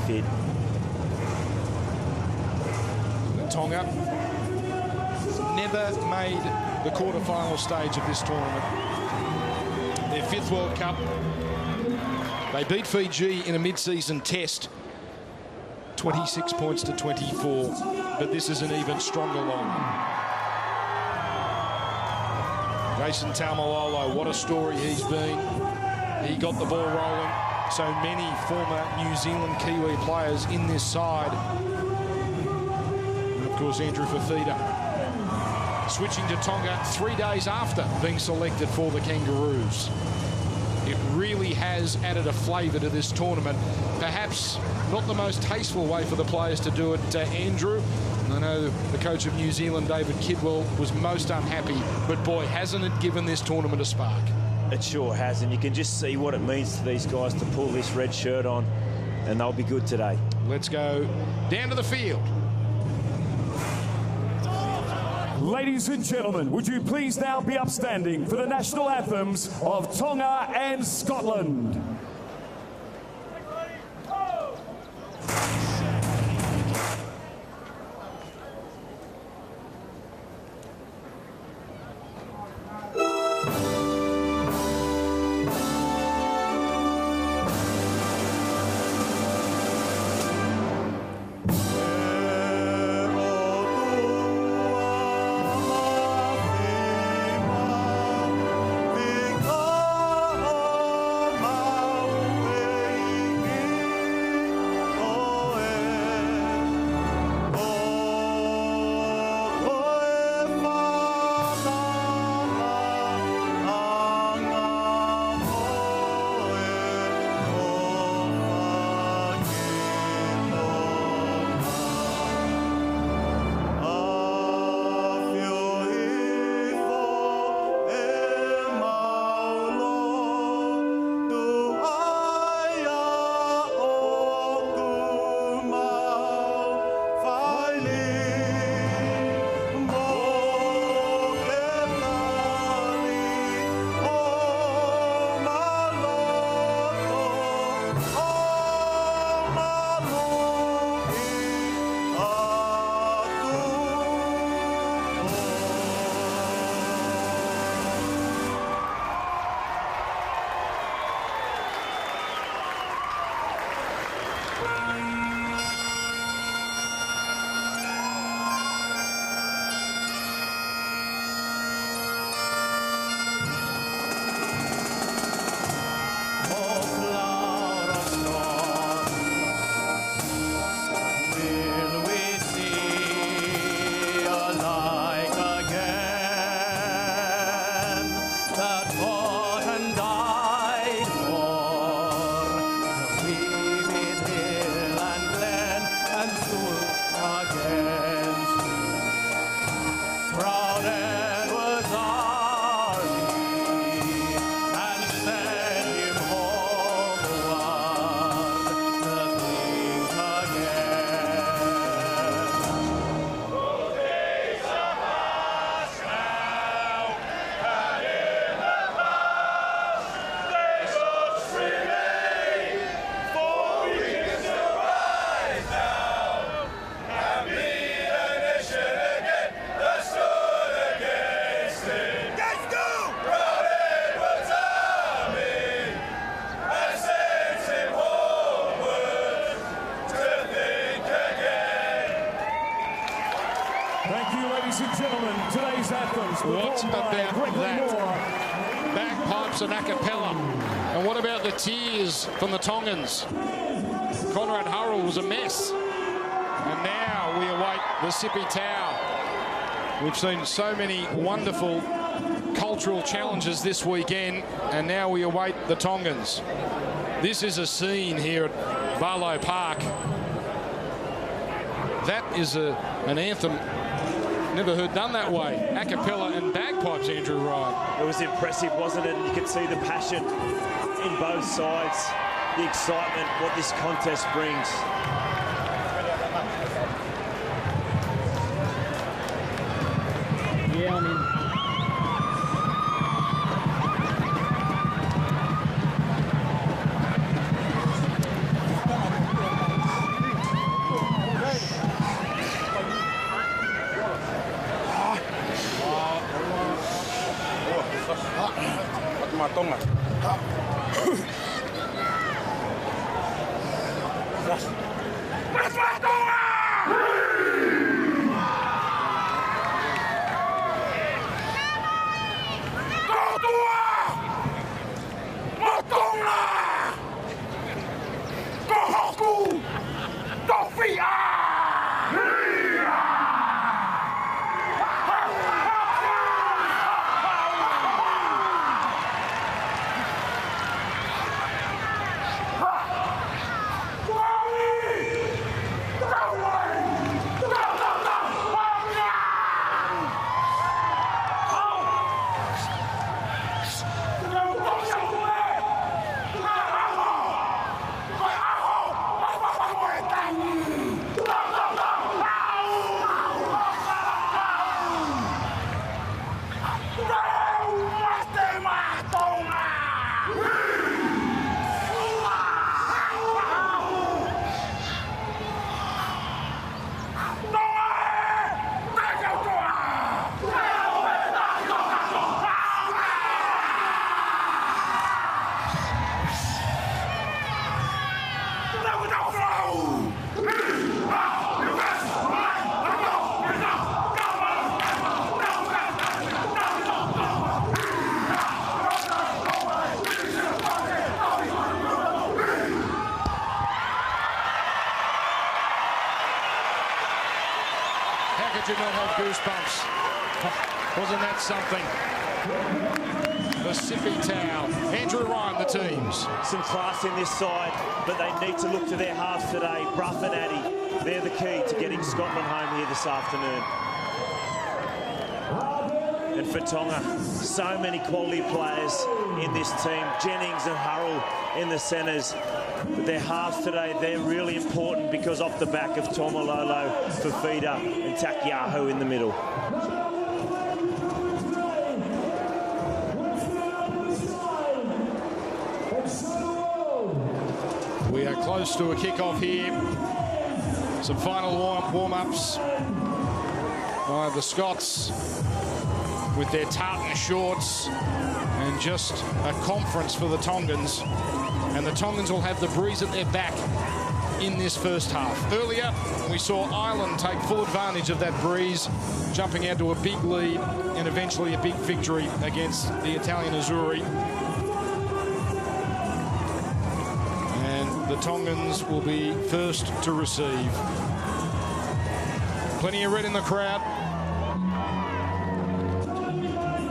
fit. Tonga never made the quarter-final stage of this tournament. Their 5th World Cup. They beat Fiji in a mid-season test, 26 points to 24, but this is an even stronger line. Jason Taumalolo, what a story he's been. He got the ball rolling. So many former New Zealand Kiwi players in this side. And of course, Andrew Fafita switching to Tonga 3 days after being selected for the Kangaroos. It really has added a flavour to this tournament. Perhaps not the most tasteful way for the players to do it, Andrew. I know the coach of New Zealand, David Kidwell, was most unhappy, but boy, hasn't it given this tournament a spark. It sure has, and you can just see what it means to these guys to pull this red shirt on, and they'll be good today. Let's go down to the field. Ladies and gentlemen, would you please now be upstanding for the national anthems of Tonga and Scotland? What about that? Bagpipes and a cappella. And what about the tears from the Tongans? Conrad Hurrell was a mess. And now we await the Sippy Tau. We've seen so many wonderful cultural challenges this weekend, and now we await the Tongans. This is a scene here at Barlow Park. That is an anthem never heard done that way. A cappella and bagpipes, Andrew Ryan. It was impressive, wasn't it? And you could see the passion in both sides, the excitement, what this contest brings. Yeah, I mean, Tonga. Did you not have goosebumps? Wasn't that something? The sippy towel. Andrew Ryan, the teams. Some class in this side, but they need to look to their halves today. Bruff and Addy, they're the key to getting Scotland home here this afternoon. And for Tonga, so many quality players in this team. Jennings and Hurrell in the centres. But their halves today, they're really important because off the back of Tomalolo, Fafita and Takiaho in the middle. We are close to a kick-off here. Some final warm-ups by the Scots with their tartan shorts and just a conference for the Tongans. And the Tongans will have the breeze at their back in this first half. Earlier, we saw Ireland take full advantage of that breeze, jumping out to a big lead and eventually a big victory against the Italian Azzurri. And the Tongans will be first to receive. Plenty of red in the crowd.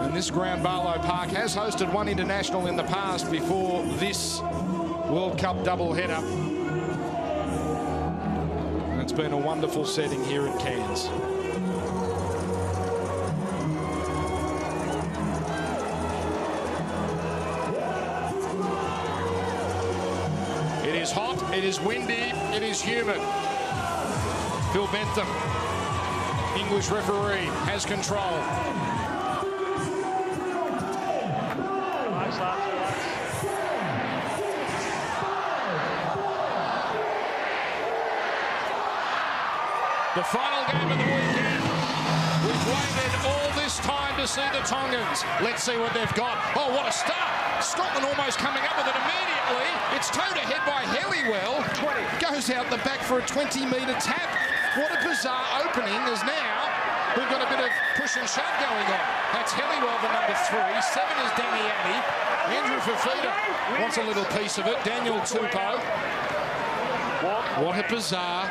And this ground, Barlow Park, has hosted one international in the past before this World Cup doubleheader. And it's been a wonderful setting here in Cairns. It is hot, it is windy, it is humid. Phil Bentham, English referee, has control. The final game of the weekend. We've waited all this time to see the Tongans. Let's see what they've got. Oh, what a start. Scotland almost coming up with it immediately. It's towed ahead by Helliwell. Goes out the back for a 20-metre tap. What a bizarre opening. As now, we've got a bit of push and shove going on. That's Helliwell, the number 3. 7 is Danny Addy. Andrew Fafita wants a little piece of it. Daniel Tupou. What a bizarre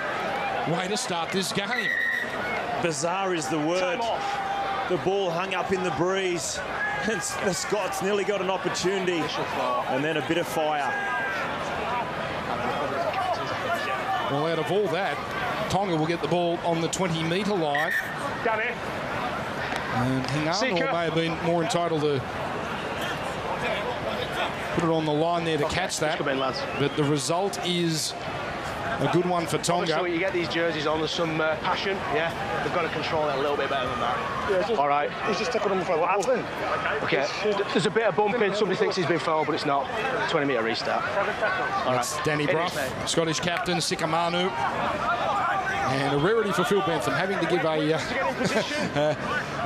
way to start this game. Bizarre is the word. The ball hung up in the breeze. And the Scots nearly got an opportunity. And then a bit of fire. Well, out of all that, Tonga will get the ball on the 20-metre line. And Hingano may have been more entitled to put it on the line there to catch that. But the result is a good one for Tonga. Obviously, when you get these jerseys on, there's some passion. Yeah, they've got to control it a little bit better than that. Yeah, all right. He's just taking on the whole thing. Okay. There's a bit of bumping. Somebody thinks he's been fouled, but it's not. 20-metre restart. All right. Danny Bruff, Scottish captain, Sikamanu. And a rarity for Phil Bentham, having to give a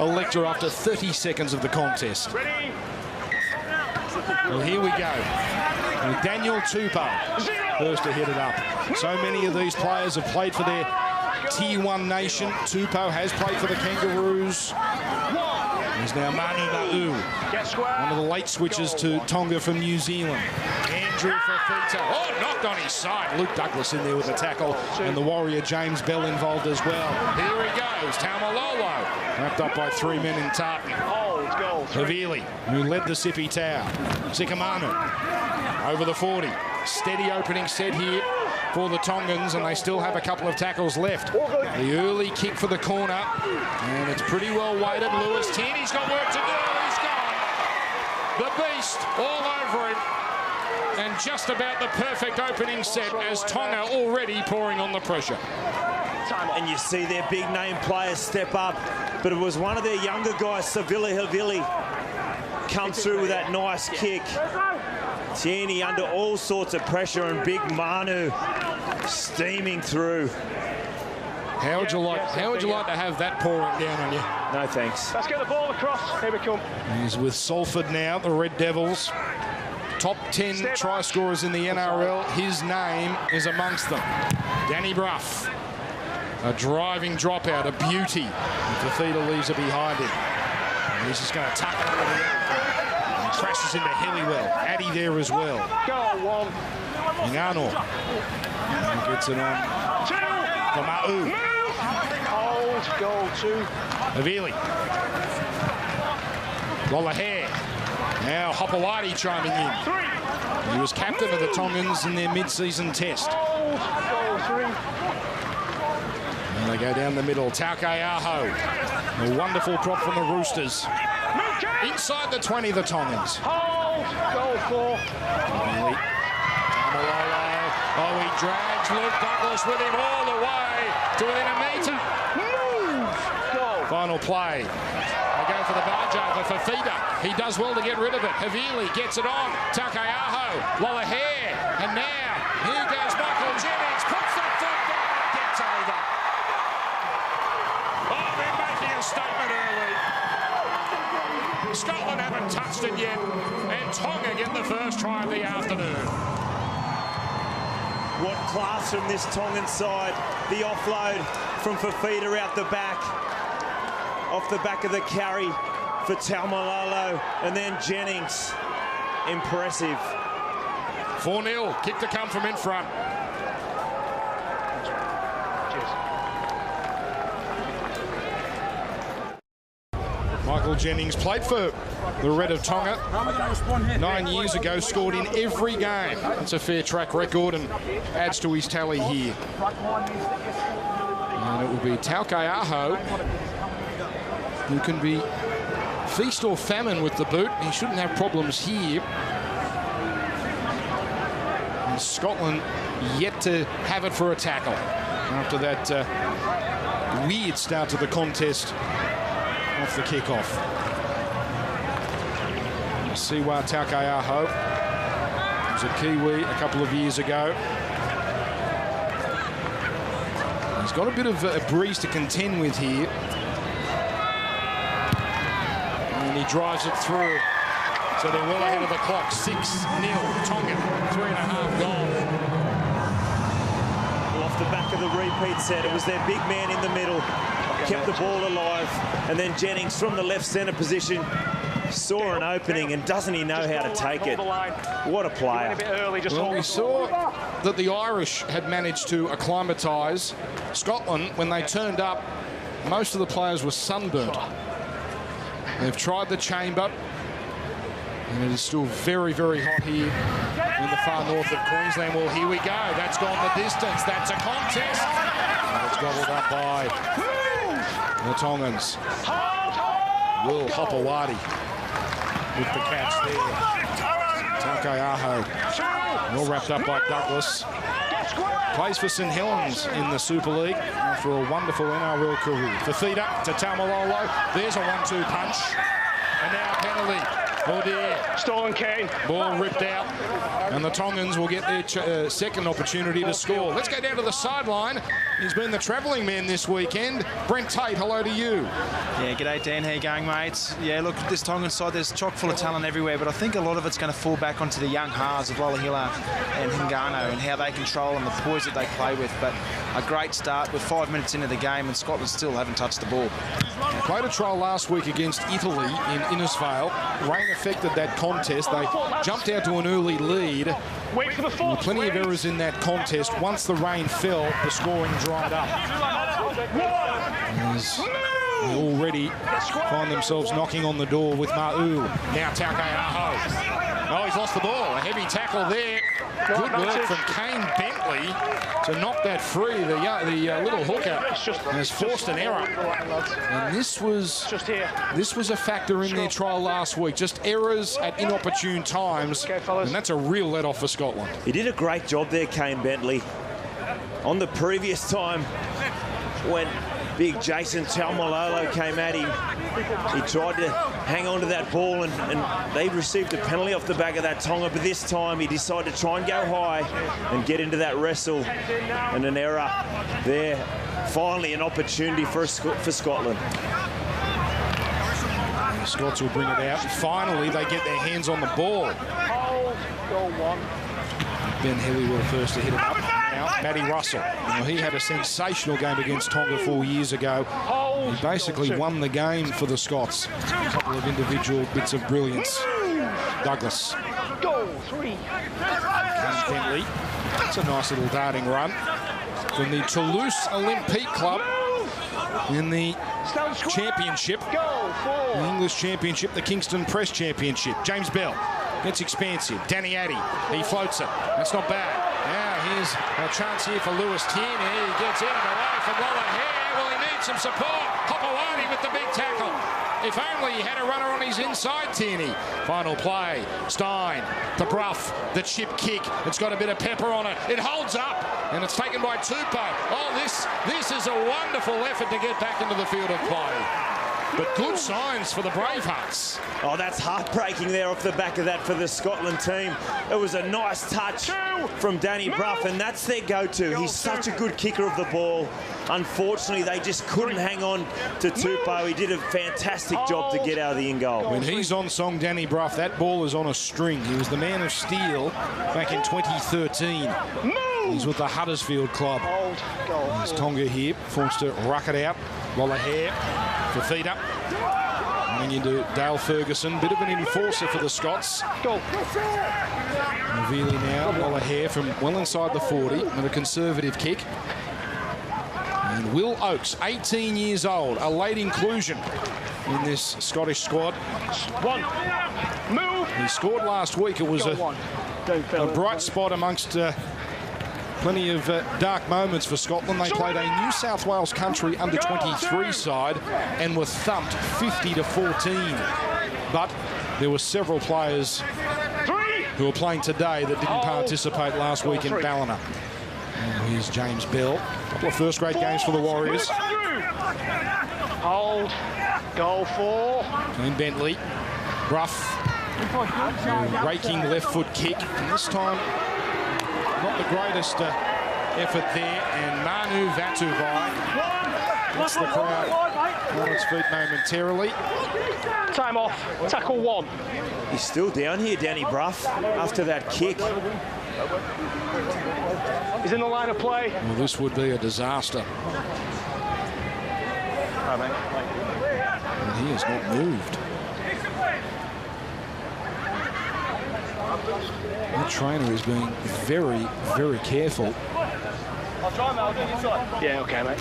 lecture after 30 seconds of the contest. Ready? Well, here we go. With Daniel Tupou, first to hit it up. So many of these players have played for their Tier 1 nation. Tupou has played for the Kangaroos. He's now Manu Ma'u, one of the late switchers to Tonga from New Zealand. Andrew Fafita. Oh, knocked on his side. Luke Douglas in there with the tackle. And the Warrior James Bell involved as well. Here he goes. Taumalolo. Wrapped up by 3 men in Tartan. Havili, who led the Sippy Tau. Sikamanu over the 40. Steady opening set here for the Tongans, and they still have a couple of tackles left. The early kick for the corner, and it's pretty well weighted. Lewis Tierney's got work to do. He's gone. The beast all over him. And just about the perfect opening set as Tonga already pouring on the pressure. And you see their big name players step up, but it was one of their younger guys, Savili Havili, come through with that nice kick. Tierney under all sorts of pressure, and big Manu steaming through. How would you like to have that pouring down on you? No thanks. Let's get the ball across. Here we come. He's with Salford now, the Red Devils. Top 10 try scorers in the NRL. His name is amongst them. Danny Bruff. A driving dropout, a beauty. Fafita leaves it behind him. And he's just going to tuck it under the end. And crashes into Helliwell. Addy there as well. Go on. Ingano. And gets it on for Ma'u. Hold, goal 2. Havili. Lollahair. Now Hopewadi chiming in. He was captain of the Tongans in their mid-season test. Hold, goal 3. And they go down the middle. Taukeaho. A wonderful prop from the Roosters. Inside the 20, the Tongans. Hold, goal 4. Oh, he drags Luke Douglas with him all the way to within a metre. Final play. They go for the barge over for Fafita. He does well to get rid of it. Havili gets it on. Taukeaho. Lollahair. And now, here goes Michael Jennings. Puts that foot down and gets over. Oh, they're making a statement early. Scotland haven't touched it yet. And Tonga get the first try of the afternoon. What class from this Tongan side. The offload from Fafita out the back. Off the back of the carry for Taumalolo. And then Jennings. Impressive. 4-0. Kick to come from in front. Michael Jennings played for the Red of Tonga 9 years ago, scored in every game. It's a fair track record and adds to his tally here. And it will be Taukeaho, who can be feast or famine with the boot. He shouldn't have problems here. And Scotland yet to have it for a tackle after that weird start to the contest off the kickoff. Siwa Taukeaho was a Kiwi a couple of years ago. He's got a bit of a breeze to contend with here. And he drives it through. So they're well ahead of the clock. 6-0 Tonga, 3.5 gone. Well, off the back of the repeat set, it was their big man in the middle. Kept the ball alive, and then Jennings from the left centre position saw an opening, and doesn't he know how to take it? What a player. Well, we saw that the Irish had managed to acclimatise. Scotland, when they turned up, most of the players were sunburnt. They've tried the chamber, and it is still very, very hot here in the far north of Queensland. Well, here we go. That's gone the distance. That's a contest. And it's gobbled up by the Tongans. Will Hopewadi with the catch there. Taukeaho, all wrapped up by Douglas. Plays for St Helens in the Super League after a wonderful NRL career. Fafita to Taumalolo. There's a 1-2 punch. And now a penalty. Oh dear. Stolen Kane. Ball ripped out. And the Tongans will get their second opportunity to score. Let's go down to the sideline. He's been the travelling man this weekend. Brent Tate, hello to you. Yeah, g'day Dan, how you going, mates? Yeah, look, this Tongan side, there's chock full of talent everywhere, but I think a lot of it's going to fall back onto the young halves of Lolohila and Hingano and how they control and the poise that they play with. But a great start with 5 minutes into the game, and Scotland still haven't touched the ball. They played a trial last week against Italy in Innisfail. Rain affected that contest. They jumped out to an early lead. Wait for the fourth. Plenty of errors in that contest. Once the rain fell, the scoring dried up. As they already find themselves knocking on the door with Ma'u. Now Taukei'aho. Oh, he's lost the ball. A heavy tackle there. Good work from Kane Bentley to knock that free. The little hooker has forced an error. And this was a factor in their trial last week. Just errors at inopportune times. And that's a real let-off for Scotland. He did a great job there, Kane Bentley. On the previous time, when big Jason Taumalolo came at him, he tried to hang on to that ball and they received a penalty off the back of that Tonga, but this time he decided to try and go high and get into that wrestle, and an error there. Finally an opportunity for Scotland. The Scots will bring it out. Finally they get their hands on the ball. Ben Helliwell first to hit it up. Now, Matty Russell. Well, he had a sensational game against Tonga 4 years ago. He basically won the game for the Scots. A couple of individual bits of brilliance. Douglas. Goal 3. Kane Bentley. It's a nice little darting run from the Toulouse Olympique Club in the championship. The English Championship, the Kingston Press Championship. James Bell gets expansive. Danny Addy, he floats it. That's not bad. Now here's a chance here for Lewis Tierney. He gets in and away from Lolohea. Well, he needs some support. Hopewadi with the big tackle. If only he had a runner on his inside, Tierney. Final play. Stein, the Bruff, the chip kick. It's got a bit of pepper on it. It holds up, and it's taken by Tupou. Oh, this is a wonderful effort to get back into the field of play. But good signs for the Bravehearts. Oh, that's heartbreaking there off the back of that for the Scotland team. It was a nice touch from Danny Bruff, and that's their go-to. He's such a good kicker of the ball. Unfortunately, they just couldn't hang on to Tupou. He did a fantastic job to get out of the in-goal. When he's on song, Danny Bruff, that ball is on a string. He was the man of steel back in 2013. He's with the Huddersfield club. There's Tonga here, forced to ruck it out. Lolohea, Fafita, running into Dale Ferguson. Bit of an enforcer for the Scots. Really now, Lolohea from well inside the 40 with a conservative kick. And Will Oakes, 18 years old, a late inclusion in this Scottish squad. He scored last week. It was a bright spot amongst plenty of dark moments for Scotland. They played a New South Wales country under-23 side and were thumped 50-14. But there were several players who are playing today that didn't participate last week in Ballina. Here's James Bell. A couple of first-grade games for the Warriors. Hold. Goal 4. Kane Bentley. Bruff. Raking left foot kick. And this time, not the greatest effort there. And Manu Vatuvai gets the crowd on its feet momentarily. Time off. Tackle 1. He's still down here, Danny Bruff, after that kick. He's in the line of play. Well, this would be a disaster. And he has not moved. The trainer is being very, very careful. I'll try, mate. I'll do your side. Yeah, okay, mate.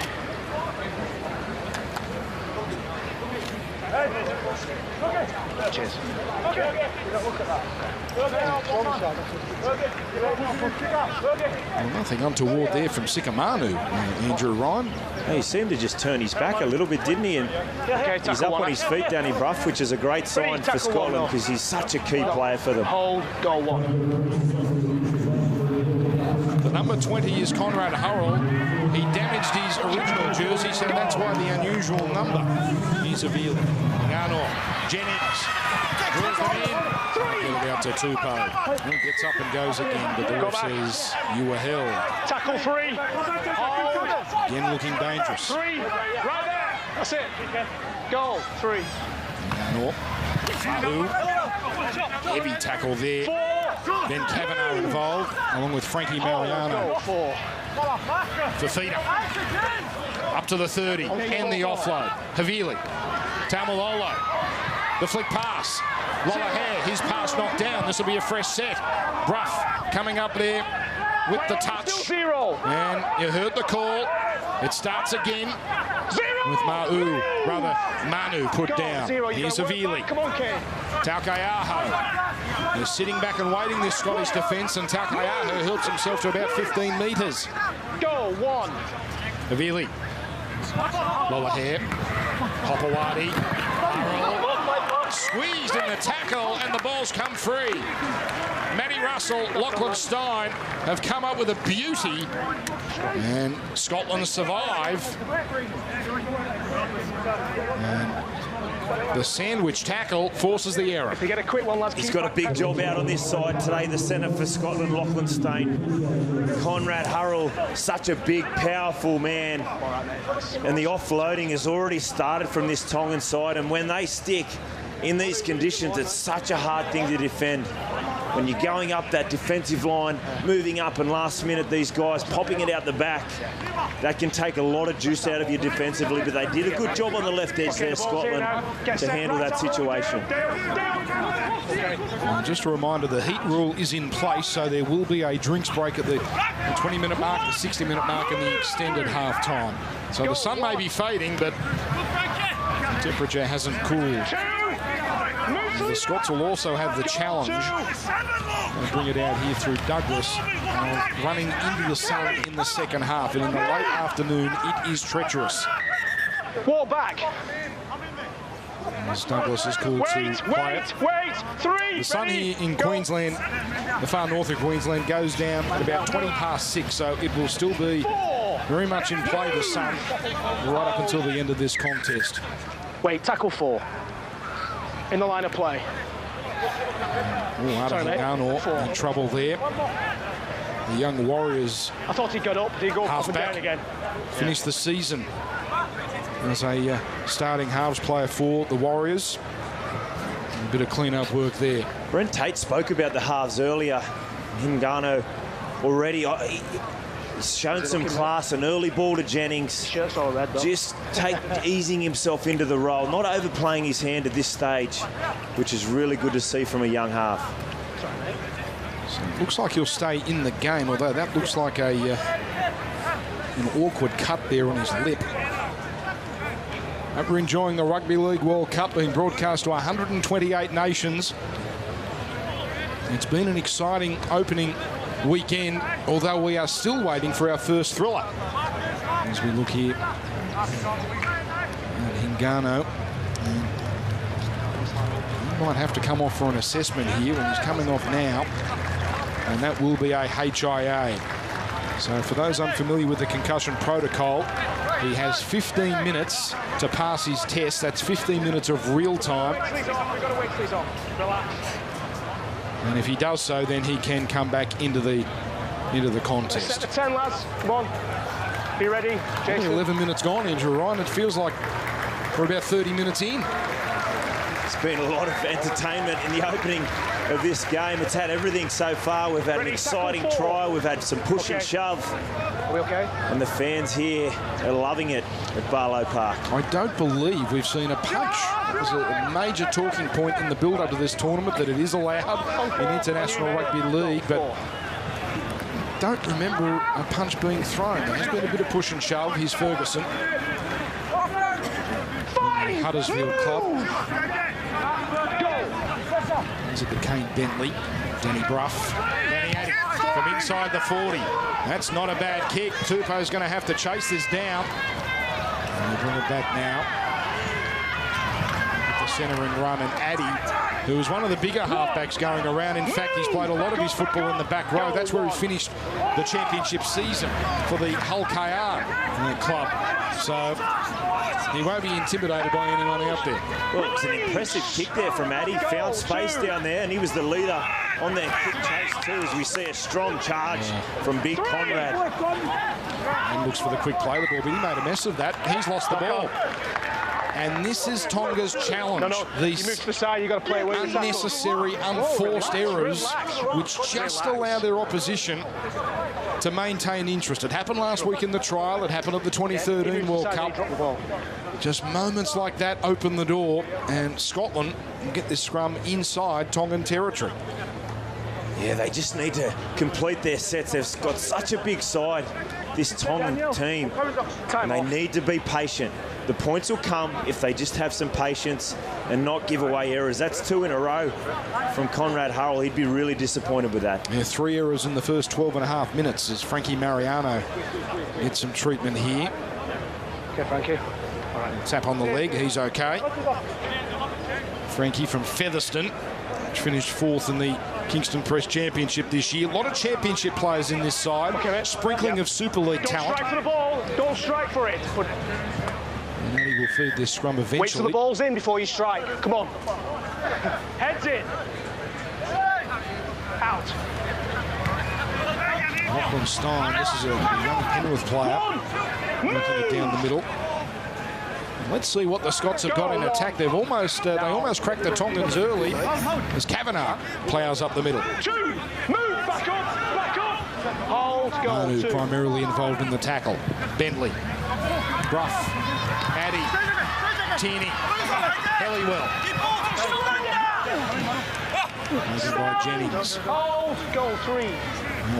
Cheers. Well, nothing untoward there from Sikamanu, Andrew Ryan. He seemed to just turn his back a little bit, didn't he? And he's up on his feet, Danny Bruff, which is a great sign for Scotland because he's such a key player for them. Hold, goal 1. The number 20 is Conrad Hurrell. He damaged his original jersey, so that's why the unusual number. Here's a Veal. Ngano, Jennings, draws them in. Get it out to Tupou. Gets up and goes again, but the ref says you were held. Tackle 3. Again looking dangerous. 3. Right there. That's it. Goal. 3. Ngano. Heavy tackle there. 4. Then Kavanagh involved, along with Frankie Mariano. 4. Fafita. Up to the 30. And the offload. Havili. Taumalolo. The flick pass. Lollahair, his pass knocked down. This will be a fresh set. Bruff coming up there with the touch. And you heard the call. It starts again with Manu put down. Here's Havili. Taukeiaho. They're sitting back and waiting, this Scottish defence, and Taukeiaho helps himself to about 15 metres. Goal 1. Havili. Lollahair. Hopewadi. Squeezed in the tackle, and the ball's come free. Matty Russell, Lachlan Stein have come up with a beauty, and Scotland survive. And the sandwich tackle forces the error. If you get a quick one, lads, he's got a big job out on this side today. The centre for Scotland, Lachlan Stein. Conrad Hurrell, such a big, powerful man. And the offloading has already started from this Tongan side. And when they stick in these conditions, it's such a hard thing to defend. When you're going up that defensive line, moving up, and last minute these guys popping it out the back, that can take a lot of juice out of you defensively, but they did a good job on the left edge there, Scotland, to handle that situation. Well, just a reminder, the heat rule is in place, so there will be a drinks break at the 20-minute mark, the 60-minute mark, and the extended half-time. So the sun may be fading, but the temperature hasn't cooled. The Scots will also have the challenge. I'll bring it out here through Douglas. Running into the sun in the second half, and in the late afternoon, it is treacherous. Wall back. As Douglas is called to quiet. Wait. 3. The sun here in Queensland, the far north of Queensland, goes down at about 6:20, so it will still be very much in play, the sun, right up until the end of this contest. Wait, tackle 4. In the line of play. Arnold in trouble there. The young Warriors. I thought he got up. Did he go up and down again? Finished the season as a starting halves player for the Warriors. A bit of clean-up work there. Brent Tate spoke about the halves earlier. Hingano already. He's shown some class, an early ball to Jennings. Shirt's all red, though. Just easing himself into the role, not overplaying his hand at this stage, which is really good to see from a young half. So it looks like he'll stay in the game, although that looks like an awkward cut there on his lip. Hope we're enjoying the Rugby League World Cup, being broadcast to 128 nations. It's been an exciting opening weekend, although we are still waiting for our first thriller. As we look here at Hingano, he might have to come off for an assessment here, and he's coming off now, and that will be a HIA. So for those unfamiliar with the concussion protocol, he has 15 minutes to pass his test. That's 15 minutes of real time. And if he does so, then he can come back into the contest. Set the 10, lads. Come on. Be ready. Jason. 11 minutes gone, Andrew Ryan. It feels like we're about 30 minutes in. It's been a lot of entertainment in the opening of this game. It's had everything so far. We've had an exciting try. We've had some push and shove. Are we okay? And the fans here are loving it at Barlow Park. I don't believe we've seen a punch. It was a major talking point in the build-up to this tournament that it is allowed in International Rugby League, but don't remember a punch being thrown. There's been a bit of push and shove. Here's Ferguson. Huddersfield Club. He's at the Kane Bentley. Danny Bruff. From inside the 40. That's not a bad kick. Tupou's going to have to chase this down. And they bring it back now. The centering run, and Addy, who is one of the bigger halfbacks going around. In fact, he's played a lot of his football in the back row. That's where he finished the championship season for the Hull KR club. So he won't be intimidated by anyone out there. Well, it's an impressive kick there from Addy. Found space down there, and he was the leader on their kick chase too, as we see a strong charge from Big Conrad. And looks for the quick play the ball, but he made a mess of that. He's lost the ball. And this is Tonga's challenge. These you move to the side, you've got to play with unnecessary, unforced errors, which just allow their opposition to maintain interest. It happened last week in the trial. It happened at the 2013 World Cup. Just moments like that open the door, and Scotland can get this scrum inside Tongan territory. Yeah, they just need to complete their sets. They've got such a big side, this Tongan team, and they need to be patient. The points will come if they just have some patience and not give away errors. That's 2 in a row from Conrad Hurrell. He'd be really disappointed with that. Yeah, 3 errors in the first 12.5 minutes as Frankie Mariano gets some treatment here. Okay, Frankie. All right. Tap on the leg, he's okay. Frankie from Featherstone, which finished 4th in the Kingston Press Championship this year. A lot of championship players in this side. Okay, sprinkling of Super League talent. Don't strike for the ball. Don't strike for it. But and he will feed this scrum eventually. wait till the ball's in before you strike. Come on. Heads in. Out. Lachlan Stein, this is a young Penrith player. Working it down the middle. Let's see what the Scots have got in attack. They've almost they almost cracked the Tongans early as Kavanagh plows up the middle. 2, move, back up, hold, go. Manu primarily involved in the tackle. Bentley, Bruff, Addy, Tierney, Helliwell. Over by Jennings. Hold, goal 3.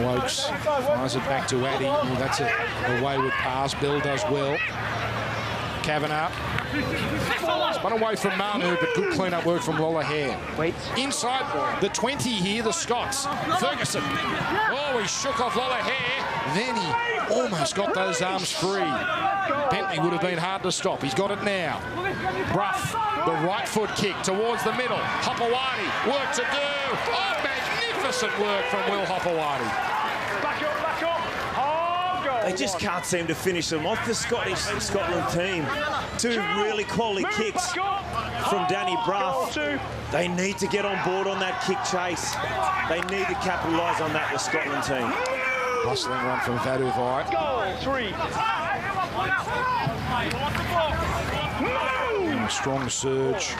Oakes fires it back to Addy. Oh, that's a wayward pass. Bell does well. Kavanagh. Spun away from Manu, but good clean-up work from Lolohea. Wait. Inside the 20 here, the Scots. Ferguson. Oh, he shook off Lolohea. Then he almost got those arms free. Bentley would have been hard to stop. He's got it now. Bruff, the right foot kick towards the middle. Hopewadi, work to do. Oh, magnificent work from Will Hopewadi. Back up. Hold, go. They just can't seem to finish them off, the Scotland team. 2 really quality kicks from Danny Bruff. They need to get on board on that kick chase. They need to capitalise on that, the Scotland team. Hustling run from Vaduvai. Goal 3. Strong surge.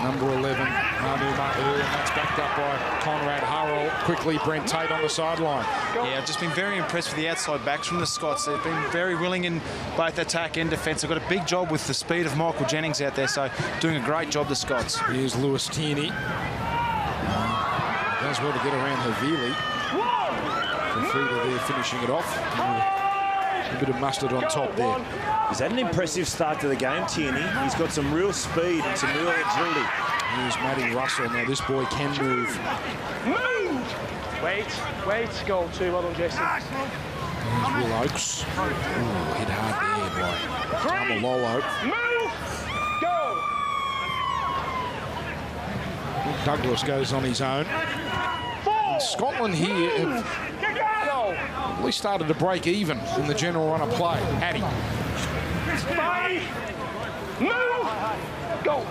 Number 11, Manu Ma'u, and that's backed up by Conrad Hurrell. Quickly, Brent Tate on the sideline. Yeah, I've just been very impressed with the outside backs from the Scots. They've been very willing in both attack and defence. They've got a big job with the speed of Michael Jennings out there, so doing a great job, the Scots. Here's Lewis Tierney. Does well to get around Havili. Frida there finishing it off. A bit of mustard on top there. He's had an impressive start to the game, Tierney. He's got some real speed and some real agility. Here's Matty Russell. Now this boy can move. Wait, goal 2. Well done, Jason. There's Will Oakes. Ooh, hit hard there by Tamalolo. Move, go. Douglas goes on his own. And Scotland here have at least started to break even in the general run of play. Addy. 5. Move. Go.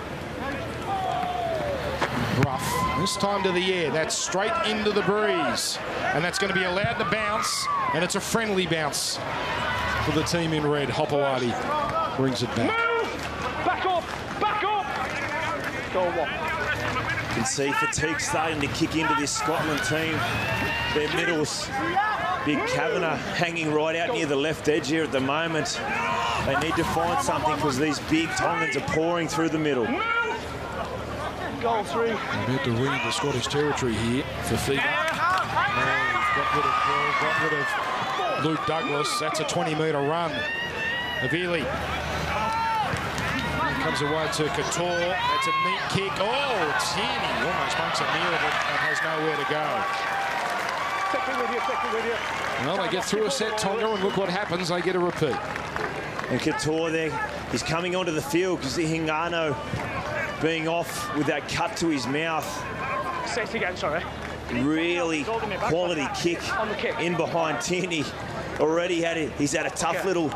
Bruff. This time to the air. That's straight into the breeze. And that's going to be allowed to bounce. And it's a friendly bounce for the team in red. Hopewadi brings it back. Move. Back up. Go 1. You can see fatigue starting to kick into this Scotland team. Their middles. Big Kavanagh hanging right out near the left edge here at the moment. They need to find something because these big Tongans are pouring through the middle. Goal 3. About to read the Scottish territory here for Fifa. Got rid of Luke Douglas. That's a 20-metre run. Havili comes away to Couture. That's a neat kick. Oh, Tierney almost makes a meal of it and has nowhere to go. Well, they get through a set, Tonga, and look what happens. They get a repeat. And Couture there, he's coming onto the field because Hingano being off with that cut to his mouth. Say it again, sorry. Really quality kick in behind Tierney. Already he's had a tough little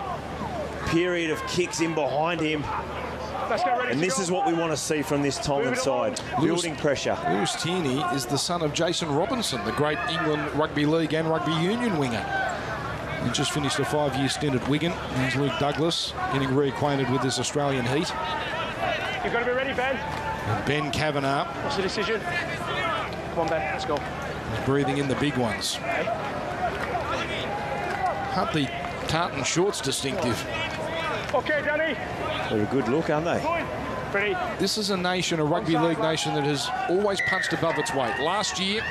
period of kicks in behind him. And this is what we want to see from this Tongan side, building pressure. Lewis Tierney is the son of Jason Robinson, the great England Rugby League and Rugby Union winger. He just finished a 5-year stint at Wigan. Here's Luke Douglas getting reacquainted with this Australian heat. You've got to be ready, Ben. And Ben Kavanagh. What's the decision? Come on, Ben, let's go. He's breathing in the big ones. Aren't the tartan shorts distinctive? Okay, Danny. They're a good look, aren't they? Ready. This is a nation, a rugby league nation, that has always punched above its weight. Last year,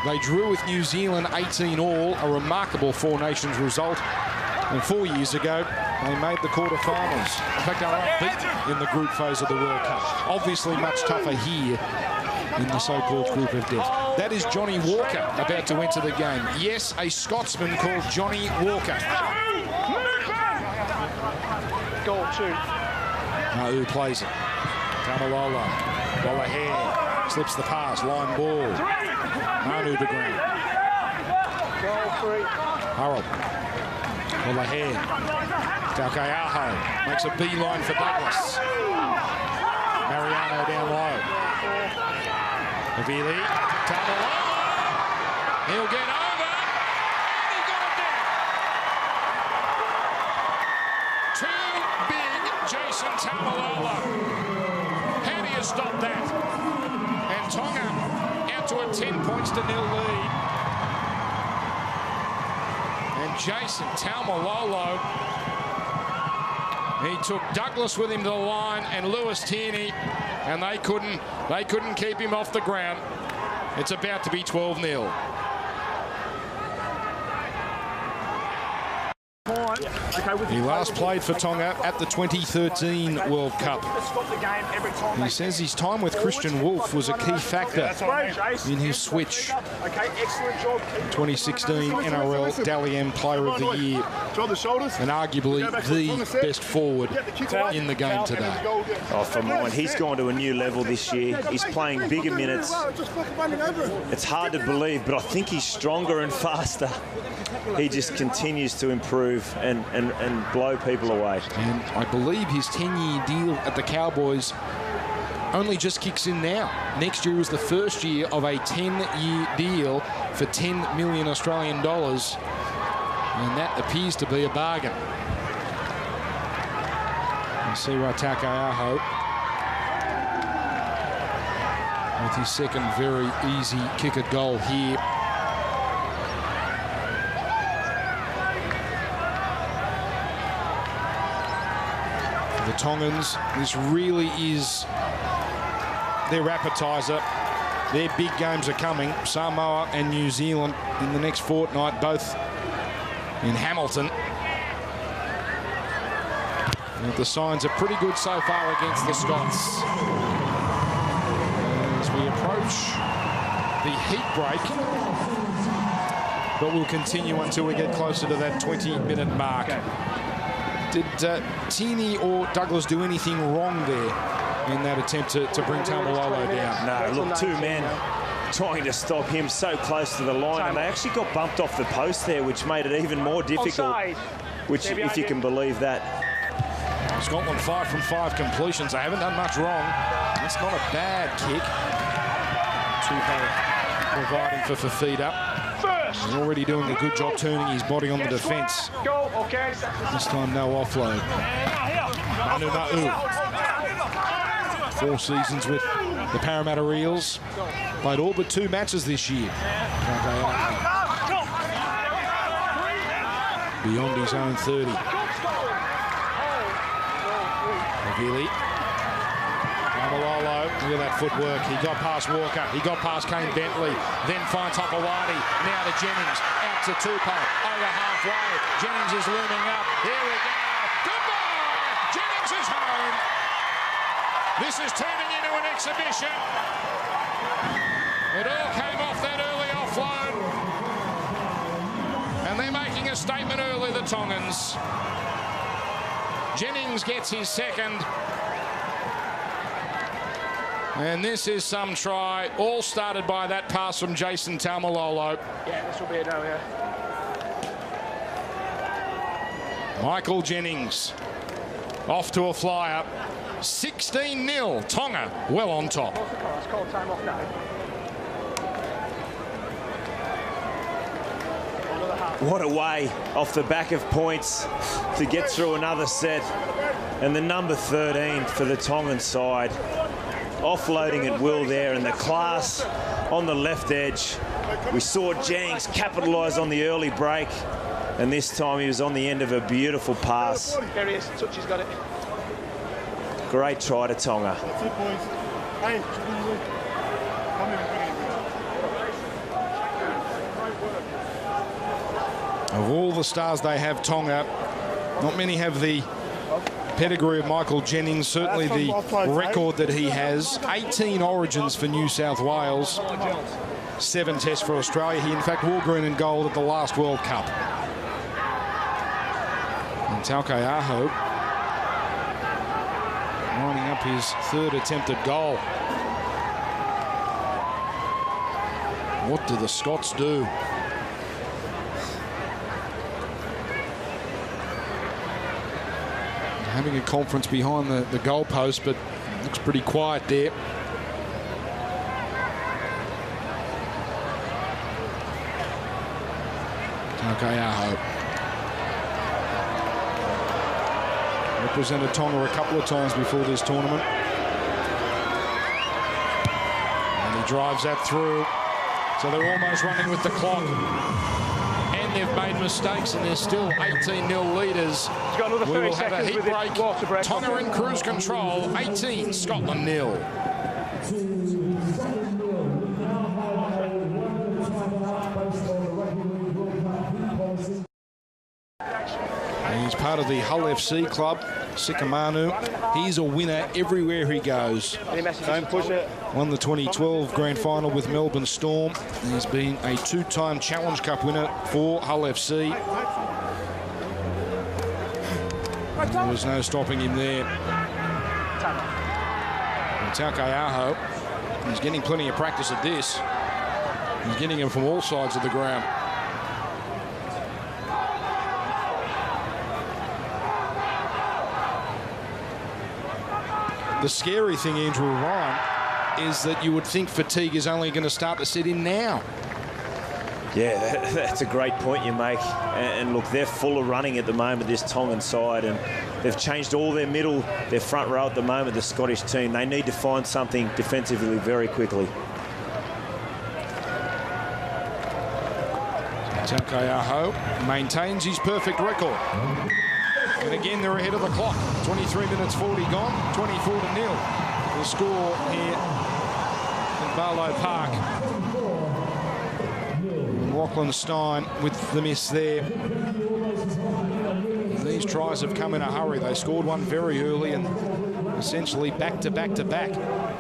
they drew with New Zealand 18-all, a remarkable Four Nations result. And 4 years ago, they made the quarterfinals. In fact, they were unbeaten in the group phase of the World Cup. Obviously much tougher here in the so-called group of death. That is Johnny Walker about to enter the game. Yes, a Scotsman called Johnny Walker. Goal 2. Who plays it? Tamalolo. Wallahere slips the pass. Line ball. Manu de Green. Goal 3. Harold. Wallahere. Taukeaho makes a beeline for Douglas. Mariano down low. Avili. Tamalolo. He'll get over. And he got it down. Too big, Jason Tamalolo. How do you stop that? And Tonga out to a 10 points to 0 lead. And Jason Tamalolo, he took Douglas with him to the line and Lewis Tierney, and they couldn't keep him off the ground. It's about to be 12-0. He last played for Tonga at the 2013 World Cup. He says his time with Christian Wolf was a key factor in his switch. 2016 NRL Dally M Player of the Year, and arguably the best forward in the game today. Oh, for mine, he's gone to a new level this year. He's playing bigger minutes. It's hard to believe, but I think he's stronger and faster. He just continues to improve and blow people away. And I believe his 10-year deal at the Cowboys only just kicks in now. Next year is the first year of a 10-year deal for 10 million Australian dollars. And that appears to be a bargain. You see Taukeaho with his second very easy kicker goal here. The Tongans, this really is their appetizer. Their big games are coming. Samoa and New Zealand in the next fortnight, both in Hamilton. And the signs are pretty good so far against the Scots. As we approach the heat break, but we'll continue until we get closer to that 20-minute mark. Did Tierney or Douglas do anything wrong there in that attempt to bring Tamalolo down? No, look, two men trying to stop him so close to the line, and they actually got bumped off the post there, which made it even more difficult, which, if you can believe that. Scotland 5 from 5 completions. They haven't done much wrong. It's not a bad kick. Tupou providing for Fafita. He's already doing a good job turning his body on the defence. This time no offload. Manu Ma'u. 4 seasons with the Parramatta Eels. Played all but 2 matches this year. Beyond his own 30. Avili. Tamalolo, look at that footwork. He got past Walker. He got past Kane Bentley. Then finds Hopewadi. Now to Jennings. Out to Tupou. Over halfway. Jennings is looming up. Here we go. Goodbye. Jennings is home. This is turning into an exhibition. It all came off that early offload. And they're making a statement early, the Tongans. Jennings gets his second. And this is some try, all started by that pass from Jason Taumalolo. Yeah, this will be it now, yeah. Michael Jennings off to a flyer. 16-0, Tonga well on top. It's called time off now. What a way off the back of points to get through another set. And the number 13 for the Tongan side. Offloading at will there, and the class on the left edge. We saw Jennings capitalise on the early break, and this time he was on the end of a beautiful pass. There he is, Touchy's got it. Great try to Tonga. Of all the stars they have, Tonga, not many have the pedigree of Michael Jennings, certainly the record that he has. 18 origins for New South Wales, 7 tests for Australia. He in fact wore green and gold at the last World Cup. And Taukei'aho lining up his 3rd attempted goal. What do the Scots do? Having a conference behind the goalpost, but looks pretty quiet there. Taukei'aho represented Tonga a couple of times before this tournament. And he drives that through. So they're almost running with the clock. And they've made mistakes, and they're still 18-0 leaders. We will have a heat break. Tonga in cruise control, 18, Scotland 0. He's part of the Hull FC club, Sikamanu. He's a winner everywhere he goes. Don't push it. Won the 2012 Grand Final with Melbourne Storm. He's been a 2-time Challenge Cup winner for Hull FC. And there was no stopping him there. And Taukei'aho, he's getting plenty of practice at this. He's getting him from all sides of the ground. The scary thing, Andrew Ryan, is that you would think fatigue is only going to start to set in now. Yeah, that's a great point you make. And look, they're full of running at the moment, this Tongan side, and they've changed all their middle, their front row at the moment, the Scottish team. They need to find something defensively very quickly. Taukei'aho maintains his perfect record. And again, they're ahead of the clock. 23 minutes 40 gone, 24-0. The score here in Barlow Park. Lachlan Stein with the miss there. These tries have come in a hurry. They scored one very early and essentially back to back to back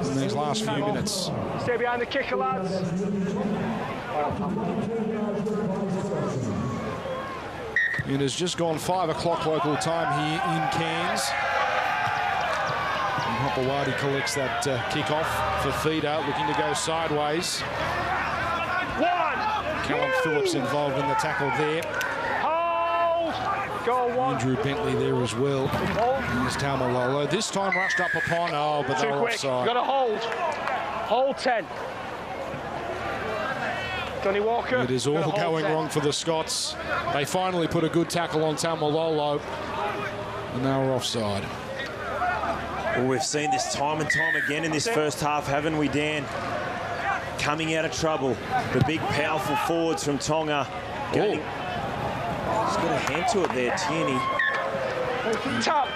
in these last few minutes. Stay behind the kicker, lads. It has just gone 5 o'clock local time here in Cairns. And Hopewadi collects that kick-off for Feeder, looking to go sideways. Callum Phillips involved in the tackle there. Hold! Go one. Andrew Bentley there as well. Here's Taumalolo. This time rushed up upon, but Too they're quick. offside. Got to hold. Hold 10. Johnny Walker. It is all going wrong for the Scots. They finally put a good tackle on Taumalolo, and they were offside. Well, we've seen this time and time again in this first half, haven't we, Dan? Coming out of trouble. The big, powerful forwards from Tonga. He's got a hand to it there, Tierney. Tap.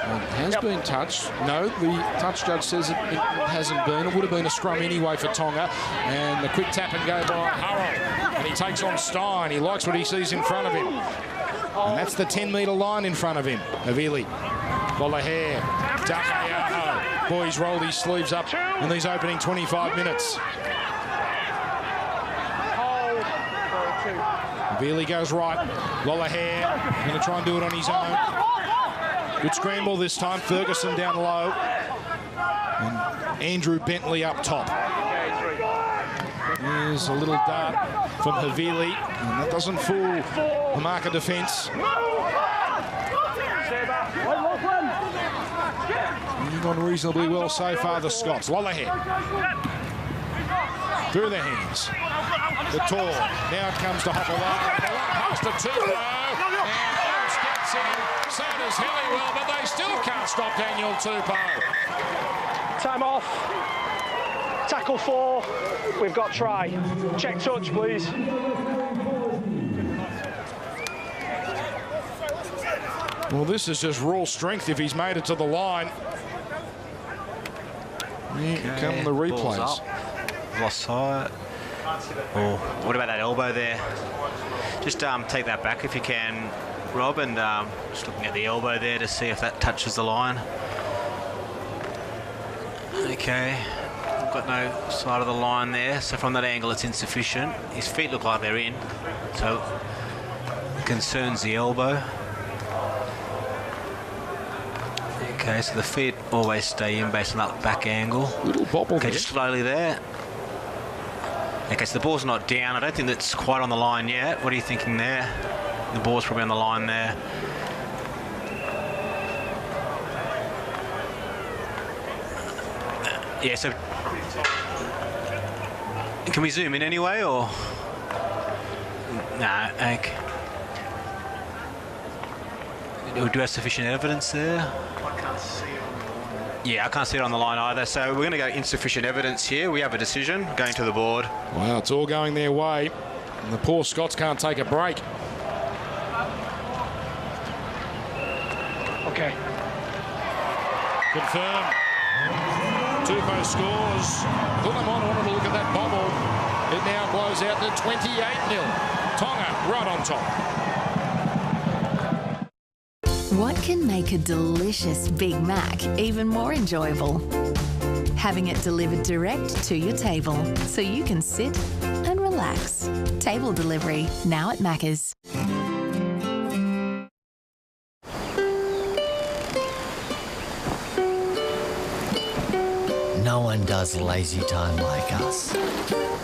It has been touched. No, the touch judge says it hasn't been. It would have been a scrum anyway for Tonga. And the quick tap and go by Hurrell. And he takes on Stein. He likes what he sees in front of him. And that's the 10-metre line in front of him. Avili. Bolahair. Taukei'aho. Boys rolled his sleeves up in these opening 25 minutes. Avili goes right. Bolahair going to try and do it on his own. Good scramble this time. Ferguson down low. And Andrew Bentley up top. There's a little dart from Havili, and that doesn't fool the marker defence. Moving on reasonably well so far, the Scots. Lollerhead. Through their hands. The tall. Now it comes to Hopewadi. The long pass to Tupou. And Oates gets in. So does Helliwell, but they still can't stop Daniel Tupou. Time off. Tackle 4. We've got try. Check touch, please. Well, this is just raw strength if he's made it to the line. Here come the replays. Lost sight. Oh, what about that elbow there? Just take that back if you can, Rob, and just looking at the elbow there to see if that touches the line. Okay, I've got no sight of the line there, so from that angle it's insufficient. His feet look like they're in, so it concerns the elbow. Okay, so the feet always stay in based on that back angle. Little bobble. Okay, just slowly there. Okay, so the ball's not down. I don't think that's quite on the line yet. What are you thinking there? The ball's probably on the line there. Yeah, so can we zoom in anyway, or? No, okay. Do we have sufficient evidence there? I can't see it on the line. Yeah, I can't see it on the line either. So we're going to go insufficient evidence here. We have a decision going to the board. Well, it's all going their way. And the poor Scots can't take a break. Okay. Confirm. Tupou scores. Pulamon wanted to look at that bobble. It now blows out to 28-0. Tonga right on top. What can make a delicious Big Mac even more enjoyable? Having it delivered direct to your table so you can sit and relax. Table delivery now at Macca's. No one does lazy time like us.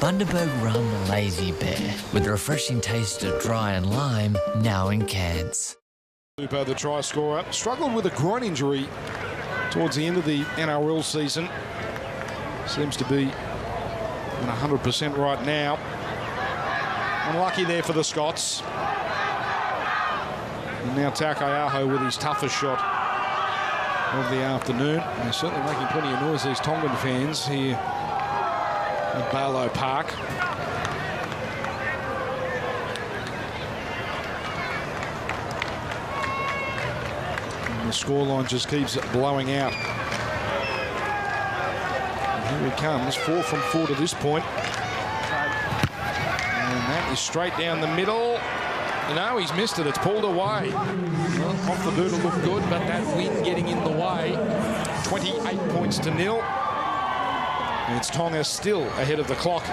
Bundaberg Rum Lazy Bear, with the refreshing taste of dry and lime, now in cans. Tupou, the try scorer, struggled with a groin injury towards the end of the NRL season. Seems to be at 100% right now. Unlucky there for the Scots. And now Takayaho with his toughest shot of the afternoon. They're certainly making plenty of noise, these Tongan fans here at Barlow Park. And the scoreline just keeps blowing out. And here he comes, 4 from 4 to this point. And that is straight down the middle. No, he's missed it. It's pulled away. Well, off the boot will look good, but that wind getting in the way. 28 points to 0. And it's Tonga still ahead of the clock.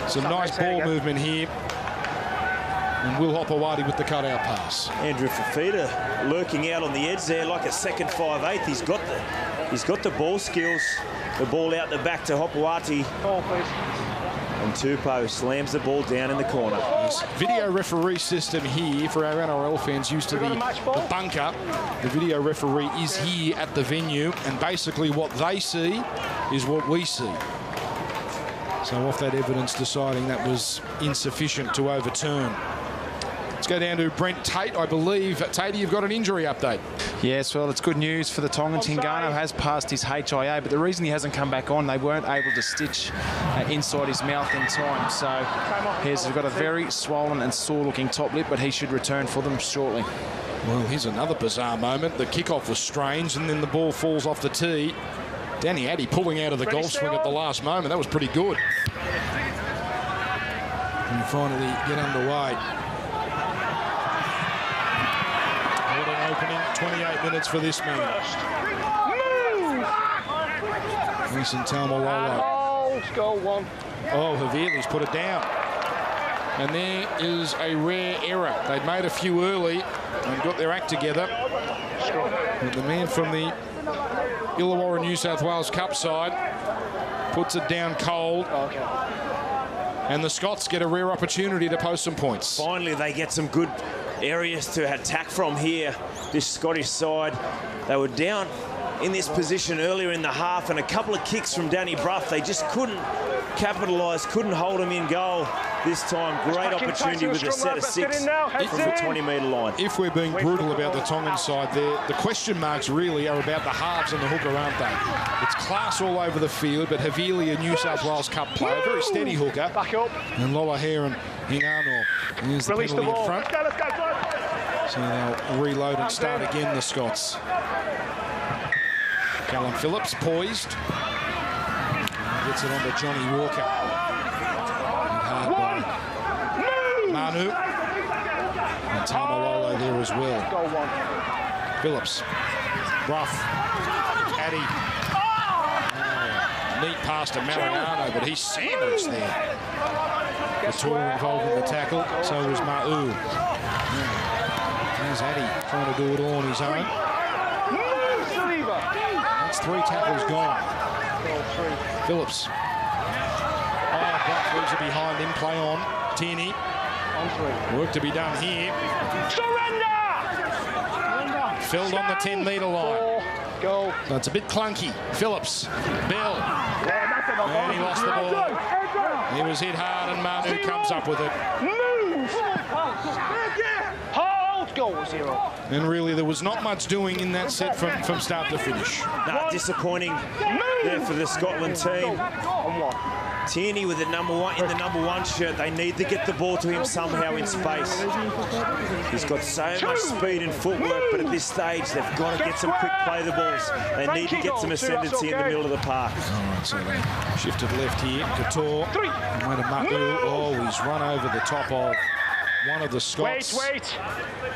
Some nice ball movement here. And Will Hopewadi with the cutout pass. Andrew Fafita lurking out on the edge there like a second 5'8". He's got the ball skills. The ball out the back to Hopewadi. Ball, please. And Tupou slams the ball down in the corner. This video referee system here for our NRL fans used to the bunker. The video referee is here at the venue, and basically what they see is what we see. So off that evidence deciding that was insufficient to overturn. Let's go down to Brent Tate. I believe, Tate, you've got an injury update. Yes, well, it's good news for the Tongan. Tingano has passed his HIA, but the reason he hasn't come back on, they weren't able to stitch inside his mouth in time. So he's got a very swollen and sore-looking top lip, but he should return for them shortly. Well, here's another bizarre moment. The kickoff was strange, and then the ball falls off the tee. Danny Addy pulling out of the golf swing at the last moment. That was pretty good. And finally get underway. Opening 28 minutes for this man. Mason Taumalolo. Goal 1. Oh, Havili's put it down. And there is a rare error. They'd made a few early and got their act together. But the man from the Illawarra New South Wales Cup side. Puts it down cold. And the Scots get a rare opportunity to post some points. Finally, they get some good areas to attack from here. This Scottish side, they were down in this position earlier in the half, and a couple of kicks from Danny Bruff. They just couldn't capitalise, couldn't hold him in goal this time. Great opportunity with a set of 6 from the 20-metre line. If we're being brutal about the Tongan side there, the question marks really are about the halves and the hooker, aren't they? It's class all over the field, but Havili, a New South Wales Cup player, very steady hooker. Back up. And Lola Hare and Ingano. Here's the penalty in front. Let's go. So they'll reload and start again, the Scots. Callum Phillips poised. Gets it onto Johnny Walker. Hard by Manu. And Tamalolo there as well. Phillips. Rough. Addy. Neat pass to Mariano, but he's sandwiched there. Couture involved in the tackle. So was Ma'u. There's Addy trying to do it all on his own. That's 3 tackles gone. Phillips. Black leaves it behind him. Play on. Tierney. Work to be done here. Surrender! Filled on the 10-metre line. Go. So it's a bit clunky. Phillips. Bill. And he lost the ball. He was hit hard, and Manu comes up with it. Move! Hold! Goal 0. And really, there was not much doing in that set from start to finish. Nah, disappointing there for the Scotland team. Tierney with the number 1 in the number 1 shirt. They need to get the ball to him somehow in space. He's got so much speed and footwork, but at this stage they've got to get some quick play the balls. They need to get some ascendancy in the middle of the park. All right, so they shifted left here. Couture. And went to Matu. Oh, he's run over the top of one of the Scots.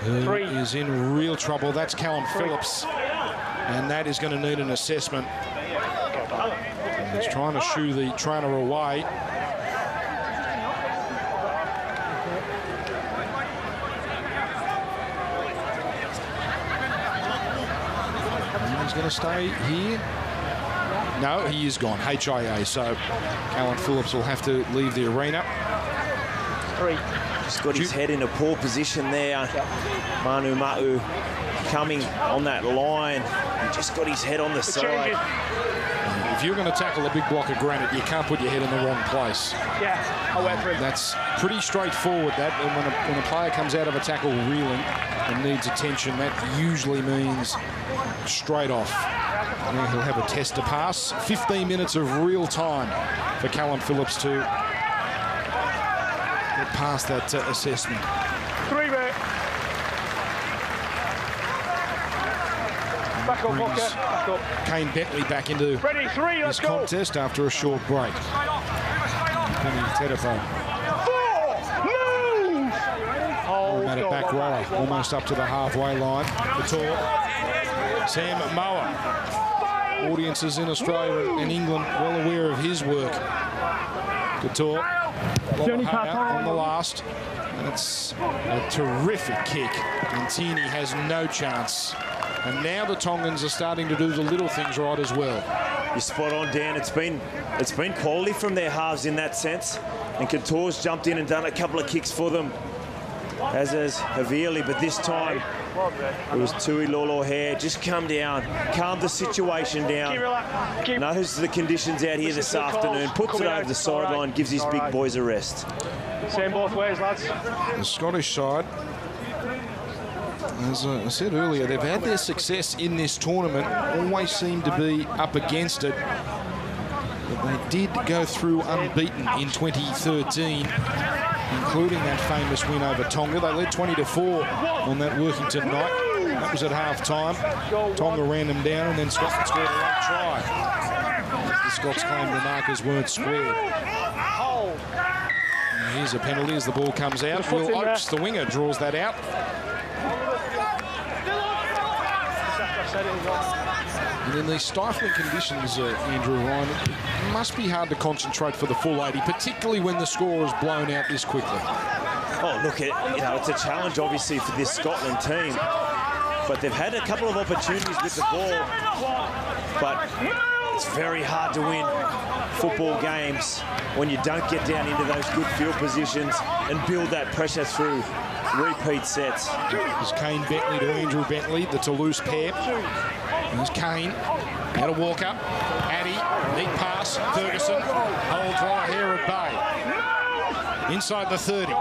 Who is in real trouble. That's Callum Phillips. And that is going to need an assessment. He's trying to shoo the trainer away. He's going to stay here. No, he is gone. HIA. So Callum Phillips will have to leave the arena. 3. Just got his head in a poor position there. Manu Ma'u coming on that line. He just got his head on the side. If you're going to tackle a big block of granite, you can't put your head in the wrong place. Yeah, I went for it. That's pretty straightforward, that. And when a player comes out of a tackle reeling and needs attention, that usually means straight off. And he'll have a test to pass. 15 minutes of real time for Callum Phillips to get past that assessment. 3, mate. Back up, Walker. Back up. Kane Bentley back into Ready, 3, let's this go. contest after a short break. Penny Tedefo. 4, move! Automatic back roller, almost up to the halfway line. Couture. Sam Moa. Audiences in Australia and England well aware of his work. Couture. On the last. And it's a terrific kick. And Tierney has no chance. And now the Tongans are starting to do the little things right as well. You're spot on, Dan. It's been quality from their halves in that sense. And Couture's jumped in and done a couple of kicks for them, as has Havili. But this time, it was Tui Lolo Hare. Just come down, calm the situation down. Knows the conditions out here this afternoon. Puts it over the sideline, gives his big boys a rest. Same both ways, lads. The Scottish side, as I said earlier, they've had their success in this tournament, always seem to be up against it. But they did go through unbeaten in 2013, including that famous win over Tonga. They led 20-4 on that Workington night. That was at half-time. Tonga ran them down, and then Scotland scored a late try. The Scots claimed the markers weren't squared. And here's a penalty as the ball comes out. Will Oates, the winger, draws that out. And in these stifling conditions, Andrew Ryan, it must be hard to concentrate for the full 80, particularly when the score is blown out this quickly. Oh, look, it's a challenge, obviously, for this Scotland team. but they've had a couple of opportunities with the ball. But it's very hard to win football games when you don't get down into those good field positions and build that pressure through repeat sets. There's Kane Bentley to Andrew Bentley, the Toulouse pair. There's Kane, now to Walker. Addy, neat pass, Ferguson, holds right here at bay. Inside the 30.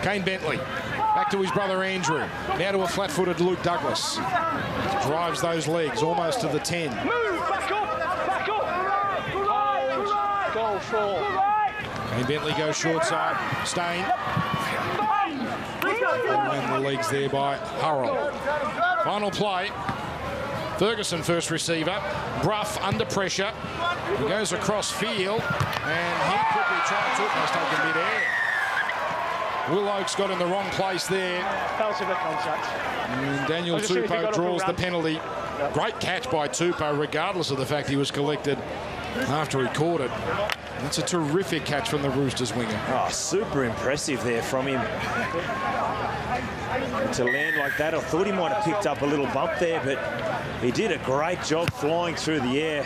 Kane Bentley, back to his brother Andrew. Now to a flat-footed Luke Douglas. Drives those legs almost to the 10. Move, back up, back up. Goal 4. Kane Bentley goes short side. Stain. And the legs there by Hurrell. Final play. Ferguson first receiver. Bruff under pressure. He goes across field. And he quickly tried to almost take a mid-air. Will Oakes got in the wrong place there. Felt a bit contact. And Daniel Tupou draws the penalty. Great catch by Tupou, regardless of the fact he was collected after he caught it. That's a terrific catch from the Roosters winger. Oh, super impressive there from him. And to land like that, I thought he might have picked up a little bump there, but he did a great job flying through the air.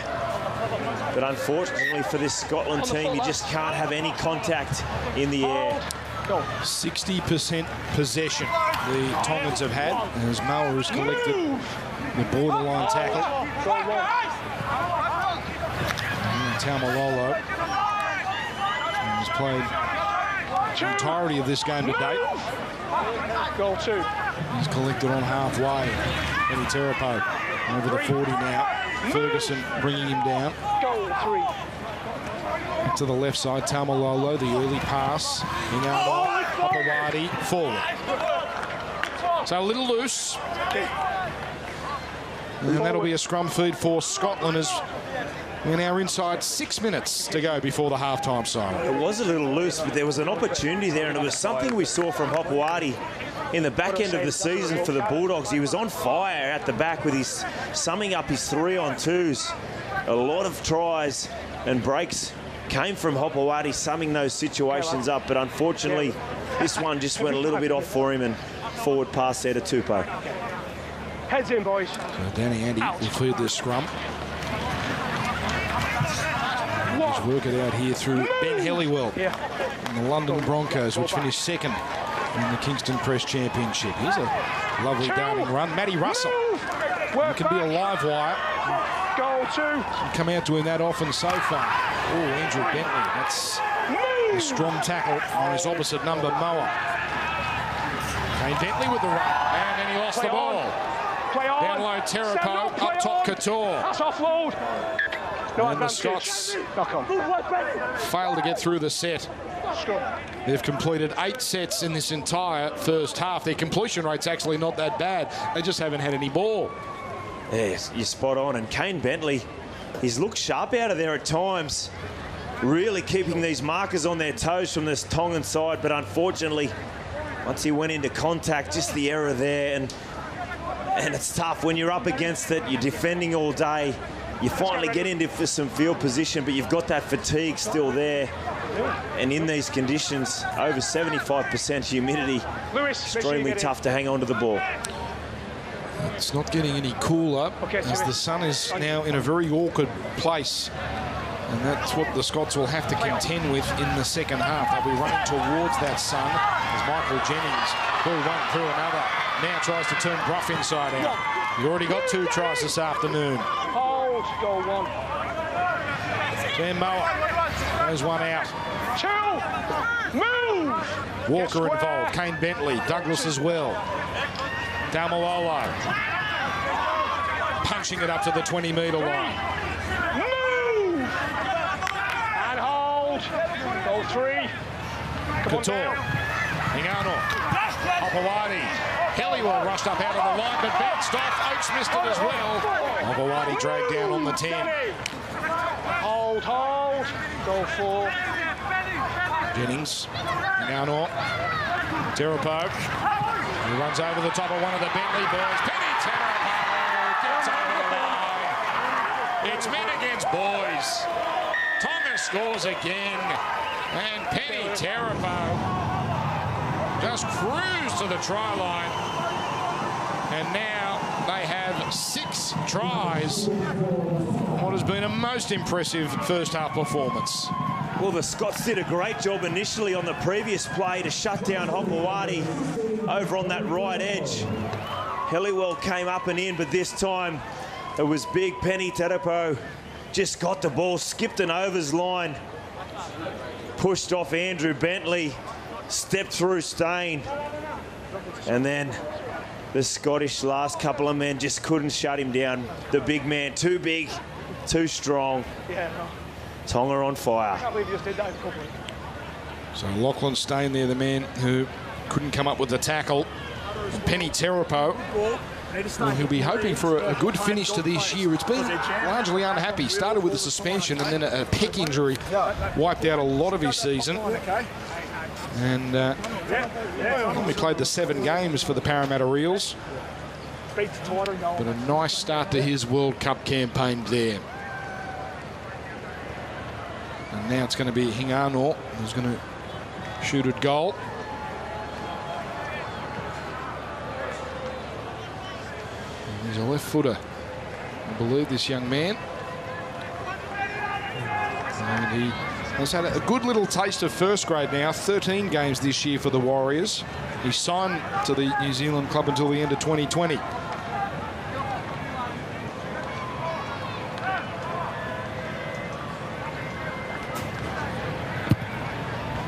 But unfortunately for this Scotland team, you just can't have any contact in the air. 60% possession the Tongans have had as Moa has collected the borderline tackle. And Taumalolo has played the entirety of this game to date. Goal 2. He's collected on halfway. Penny Terapo over the 40 now. Ferguson bringing him down. Goal 3. To the left side, Taumalolo, the early pass. Hopewadi forward. So a little loose. And that'll be a scrum feed for Scotland as we're now inside 6 minutes to go before the halftime siren. It was a little loose, but there was an opportunity there, and it was something we saw from Hopewadi in the back end of the season for the Bulldogs. He was on fire at the back with his summing up his 3-on-2s. A lot of tries and breaks came from Hopewadi summing those situations up, but unfortunately this one just went a little bit off for him, and forward pass there to Tupou. Heads in, boys. So Danny Andy will feed this scrum. Just work it out here through Ben Helliwell and the London Broncos, which finished second in the Kingston Press Championship. Here's a lovely darting run. Matty Russell. It can be a live wire. Goal 2. Come out to him that often so far. Oh, Andrew Bentley. That's a strong tackle on his opposite number, Moa. Kane Bentley with the run. And then he lost the ball. Down low, Terapo. Up top, Couture. That's offload. No and advantage. the Scots Knock on. failed to get through the set. They've completed 8 sets in this entire first half. Their completion rate's actually not that bad. They just haven't had any ball. Yes, you're spot on. And Kane Bentley, he's looked sharp out of there at times, really keeping these markers on their toes from this Tongan side. But unfortunately, once he went into contact, just the error there. And it's tough when you're up against it. You're defending all day. You finally get into some field position, but you've got that fatigue still there. And in these conditions, over 75% humidity, extremely tough to hang on to the ball. It's not getting any cooler as the sun is now in a very awkward place. And that's what the Scots will have to contend with in the second half. They'll be running towards that sun as Michael Jennings, through one, through another, now tries to turn Bruff inside out. He's already got 2 tries this afternoon. Hold. Goal 1. Dan Moa goes one out. 2. Move. Walker involved. Kane Bentley. Douglas as well. Taumalolo punching it up to the 20-metre line. Move. And hold. Goal 3. Couture. Ingano. Hopewadi. Helliwell rushed up out of the line, but bounced off. Oates missed it as well. Hopewadi dragged down on the 10. Hold. Goal 4. Jennings. Ingano. Terapo. He runs over the top of one of the Bentley boys. Penny Terapo gets over the line. It's men against boys. Tonga scores again. And Penny Terapo just cruised to the try line. And now they have 6 tries. What has been a most impressive first half performance. Well, the Scots did a great job initially on the previous play to shut down Hokowati over on that right edge. Helliwell came up and in, but this time it was big Penny Terapo. Just got the ball, skipped an overs line, pushed off Andrew Bentley, stepped through Stain, and then the Scottish last couple of men just couldn't shut him down. The big man, too big, too strong. Tonga on fire. So Lachlan Stain there, the man who couldn't come up with the tackle. And Penny Terapo, well, he'll be hoping for a good finish to this year. It's been largely unhappy. Started with a suspension and then a pec injury. Wiped out a lot of his season. And only played the 7 games for the Parramatta Eels. But a nice start to his World Cup campaign there. And now it's going to be Hingano who's going to shoot at goal. And he's a left footer, I believe, this young man. And he has had a good little taste of first grade now. 13 games this year for the Warriors. He signed to the New Zealand club until the end of 2020.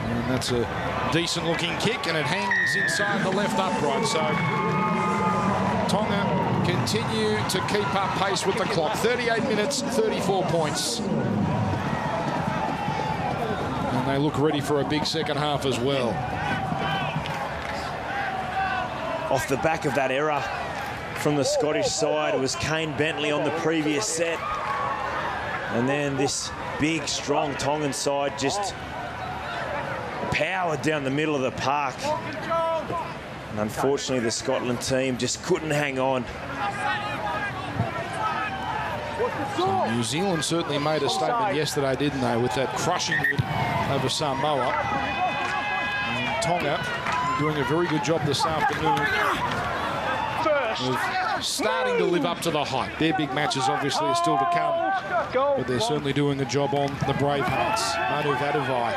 And that's a decent looking kick, and it hangs inside the left upright. So Tonga continue to keep up pace with the clock. 38 minutes, 34 points. And they look ready for a big second half as well. Off the back of that error from the Scottish side, it was Kane Bentley on the previous set. And then this big, strong Tongan side just powered down the middle of the park. And unfortunately, the Scotland team just couldn't hang on. So New Zealand certainly made a statement yesterday, didn't they, with that crushing win over Samoa. And Tonga doing a very good job this afternoon of starting to live up to the hype. Their big matches obviously are still to come, but they're certainly doing a job on the Bravehearts. Manu Vadavai.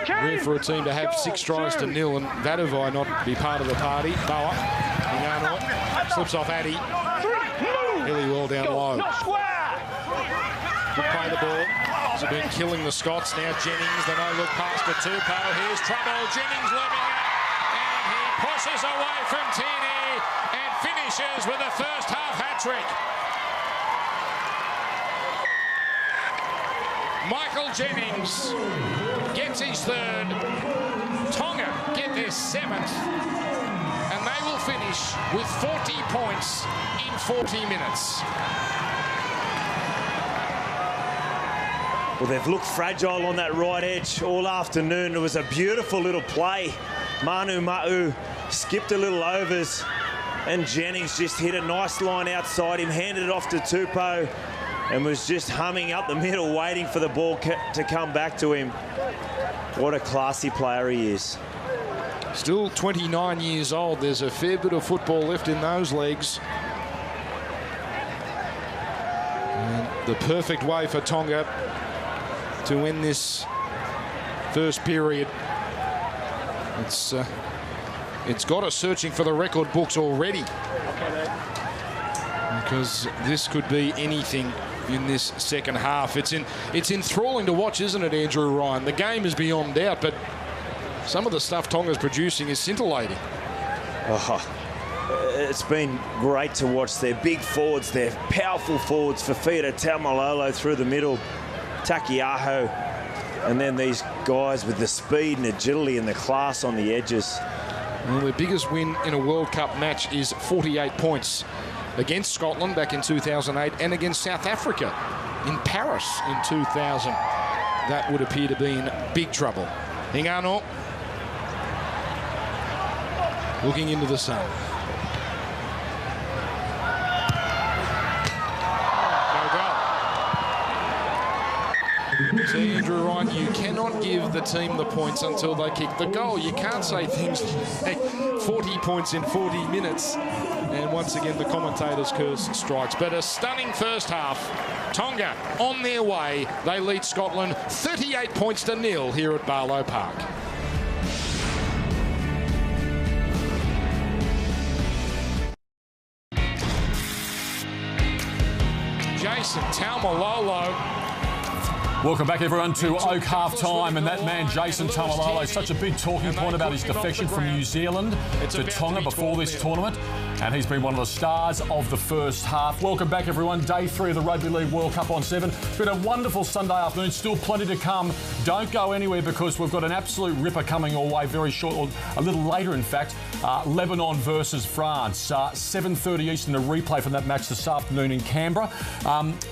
Rare for a team to have 6 tries to 0 and Vadavai not be part of the party. Boa, Hingano, slips off Addy. Really well down low. Good play the ball. He's been killing the Scots. Now Jennings, the no-look pass to Tupou. Here's trouble. Jennings looming up. And he pushes away from Tierney and finishes with a first half hat-trick. Michael Jennings gets his 3rd. Tonga get their 7th. And they will finish with 40 points in 40 minutes. Well, they've looked fragile on that right edge all afternoon. It was a beautiful little play. Manu Ma'u skipped a little overs, and Jennings just hit a nice line outside him, handed it off to Tupou, and was just humming up the middle, waiting for the ball to come back to him. What a classy player he is. Still 29 years old. There's a fair bit of football left in those legs. And the perfect way for Tonga to win this first period. It's got us searching for the record books already, because this could be anything in this second half. It's enthralling to watch, isn't it, Andrew Ryan? The game is beyond doubt, but some of the stuff Tonga's producing is scintillating. Oh, it's been great to watch their big forwards, their powerful forwards, Fafita Taumalolo through the middle, Takiaho, and then these guys with the speed and agility and the class on the edges. Well, their biggest win in a World Cup match is 48 points against Scotland back in 2008 and against South Africa in Paris in 2000. That would appear to be in big trouble. Hingano looking into the sun. No goal. See, Andrew Wright, you cannot give the team the points until they kick the goal. You can't say things like 40 points in 40 minutes. And once again, the commentator's curse strikes. But a stunning first half. Tonga on their way. They lead Scotland 38 points to 0 here at Barlow Park. Jason Taumalolo. Welcome back, everyone, to Oak half time. And that man, Jason Taumalolo, is such a big talking point about his defection from New Zealand to Tonga before this tournament. And he's been one of the stars of the first half. Welcome back, everyone. Day 3 of the Rugby League World Cup on 7. It's been a wonderful Sunday afternoon. Still plenty to come. Don't go anywhere because we've got an absolute ripper coming your way very short, or a little later, in fact. Lebanon versus France. 7:30 Eastern, a replay from that match this afternoon in Canberra.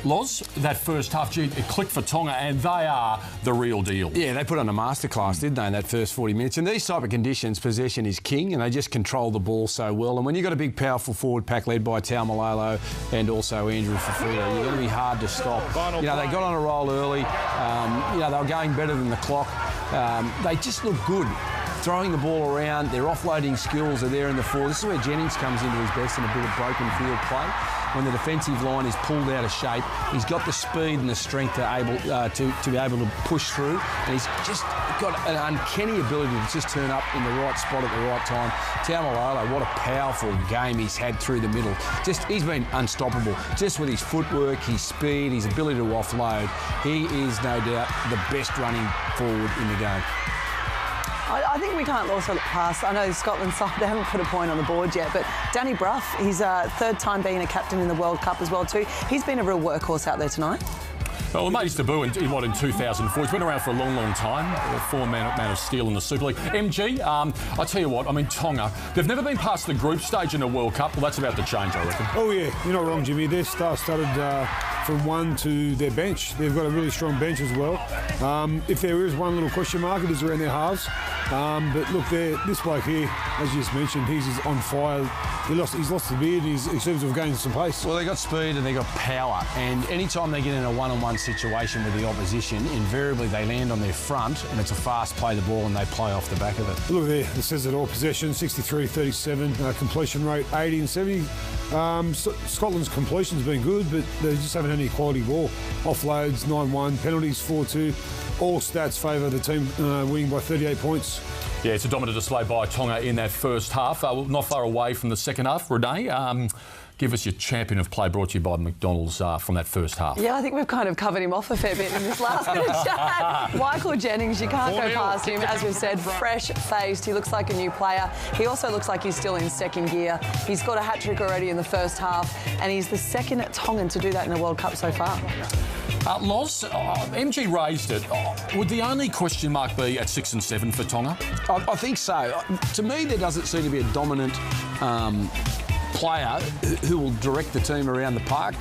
Loz, that first half, gee, it clicked for Tonga, and they are the real deal. Yeah, they put on a masterclass, didn't they, in that first 40 minutes? In these type of conditions, possession is king, and they just control the ball so well. And when you've got a big, powerful forward pack led by Taumalolo and also Andrew Fafita, you're going to be hard to stop. They got on a roll early. They were going better than the clock. They just look good. Throwing the ball around, their offloading skills are there in the forward. This is where Jennings comes into his best in a bit of broken field play. When the defensive line is pulled out of shape, he's got the speed and the strength to be able to push through, and he's just got an uncanny ability to just turn up in the right spot at the right time. Taumalolo, what a powerful game he's had through the middle. He's been unstoppable. Just with his footwork, his speed, his ability to offload, he is no doubt the best running forward in the game. I think we can't also look past, I know Scotland side, they haven't put a point on the board yet, but Danny Brough, he's third time being a captain in the World Cup as well too. He's been a real workhorse out there tonight. Well, he made his debut in 2004. He's been around for a long, long time. A former man of steel in the Super League. MG, I tell you what, I mean, Tonga, they've never been past the group stage in a World Cup. Well, that's about to change, I reckon. Oh, yeah, you're not wrong, Jimmy. Their star started from one to their bench. They've got a really strong bench as well. If there is one little question mark, it is around their halves. But look, this bloke here, as you just mentioned, he's on fire. He's lost the beard. He seems to have gained some pace. Well, they got speed and they got power. And any time they get in a one-on-one situation with the opposition, invariably they land on their front, and it's a fast play the ball and they play off the back of it. Look there, it says it all. Possession 63-37, completion rate 80 and 70. Scotland's completion's been good, but they just haven't had any quality ball. Offloads 9-1, penalties 4-2. All stats favour the team winning by 38 points. Yeah, it's a dominant display by Tonga in that first half. Not far away from the second half. Renee, give us your champion of play, brought to you by McDonald's from that first half. Yeah, I think we've kind of covered him off a fair bit in this last bit of chat. Michael Jennings, you can't go past him. As we've said, fresh-faced. He looks like a new player. He also looks like he's still in second gear. He's got a hat-trick already in the first half, and he's the second Tongan to do that in the World Cup so far. Loz, MG raised it. Would the only question mark be at 6 and 7 for Tonga? I think so. To me, there doesn't seem to be a dominant player who will direct the team around the park.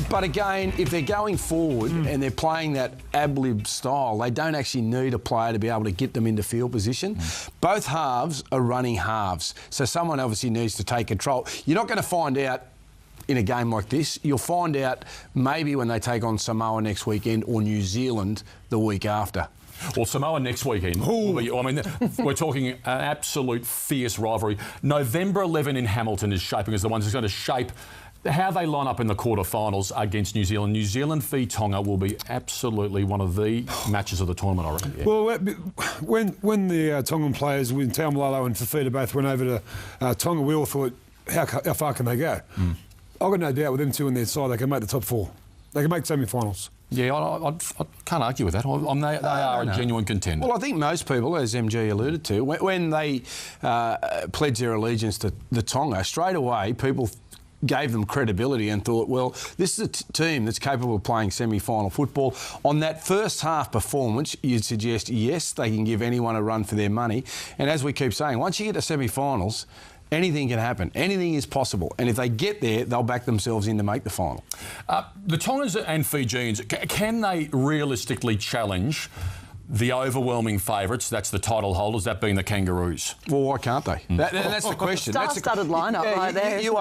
But again, if they're going forward and they're playing that ab-lib style, they don't actually need a player to be able to get them into field position. Both halves are running halves, so someone obviously needs to take control. You're not going to find out in a game like this. You'll find out maybe when they take on Samoa next weekend or New Zealand the week after. Well, Samoa next weekend. We're talking an absolute fierce rivalry. November 11 in Hamilton is shaping as the ones who's going to shape how they line up in the quarterfinals against New Zealand. New Zealand v Tonga will be absolutely one of the matches of the tournament, I reckon. Yeah. Well, when the Tongan players, when Taumalolo and Fafita both went over to Tonga, we all thought, how far can they go? I've got no doubt with them two on their side, they can make the top 4. They can make semi-finals. Yeah, I can't argue with that. They are a genuine contender. Well, I think most people, as MG alluded to, when they pledged their allegiance to the Tonga, straight away people gave them credibility and thought, well, this is a team that's capable of playing semi-final football. On that first half performance, you'd suggest, yes, they can give anyone a run for their money. And as we keep saying, once you get to semi-finals, anything can happen. Anything is possible. And if they get there, they'll back themselves in to make the final. The Tongans and Fijians, can they realistically challenge the overwhelming favourites, that's the title holders, that being the Kangaroos? Well, why can't they? That's the question. Star-studded lineup right there. You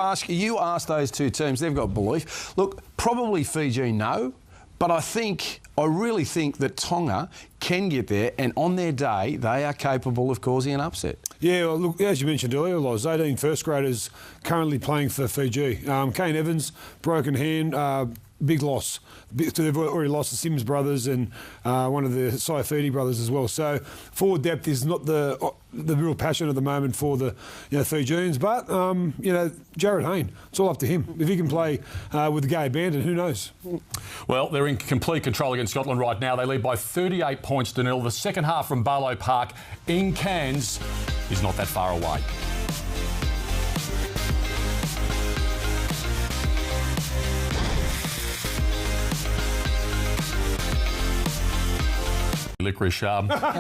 ask those two teams, they've got belief. Look, probably Fiji, no. But I really think that Tonga can get there, and on their day, they are capable of causing an upset. Yeah, well, look, as you mentioned earlier, Loz, 18 first graders currently playing for Fiji. Kane Evans, broken hand, big loss. So they've already lost the Sims brothers and one of the Saifidi brothers as well. So forward depth is not the real passion at the moment for the Fijians. But Jared Hayne, it's all up to him. If he can play with the Gay Bandit, who knows? Well, they're in complete control against Scotland right now. They lead by 38 points to 0. The second half from Barlow Park in Cairns is not that far away. Licorice.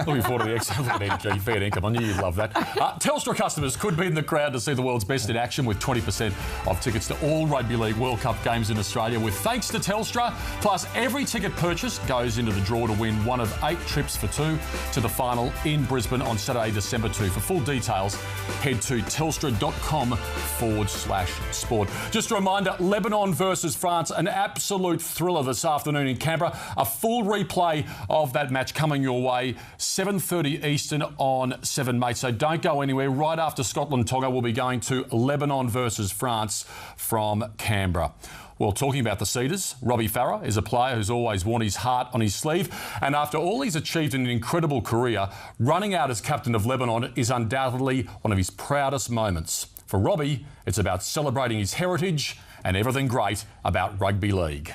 Looking forward to the excellent energy. Fair income. I knew you'd love that. Telstra customers could be in the crowd to see the world's best in action with 20% of tickets to all Rugby League World Cup games in Australia with thanks to Telstra. Plus, every ticket purchased goes into the draw to win one of 8 trips for 2 to the final in Brisbane on Saturday, December 2. For full details, head to telstra.com/sport. Just a reminder, Lebanon versus France, an absolute thriller this afternoon in Canberra. A full replay of that match coming your way, 7:30 Eastern on 7 Mate. So don't go anywhere. Right after Scotland Tonga, we'll be going to Lebanon versus France from Canberra. Well, talking about the Cedars, Robbie Farah is a player who's always worn his heart on his sleeve. And after all he's achieved in an incredible career, running out as captain of Lebanon is undoubtedly one of his proudest moments. For Robbie, it's about celebrating his heritage and everything great about rugby league.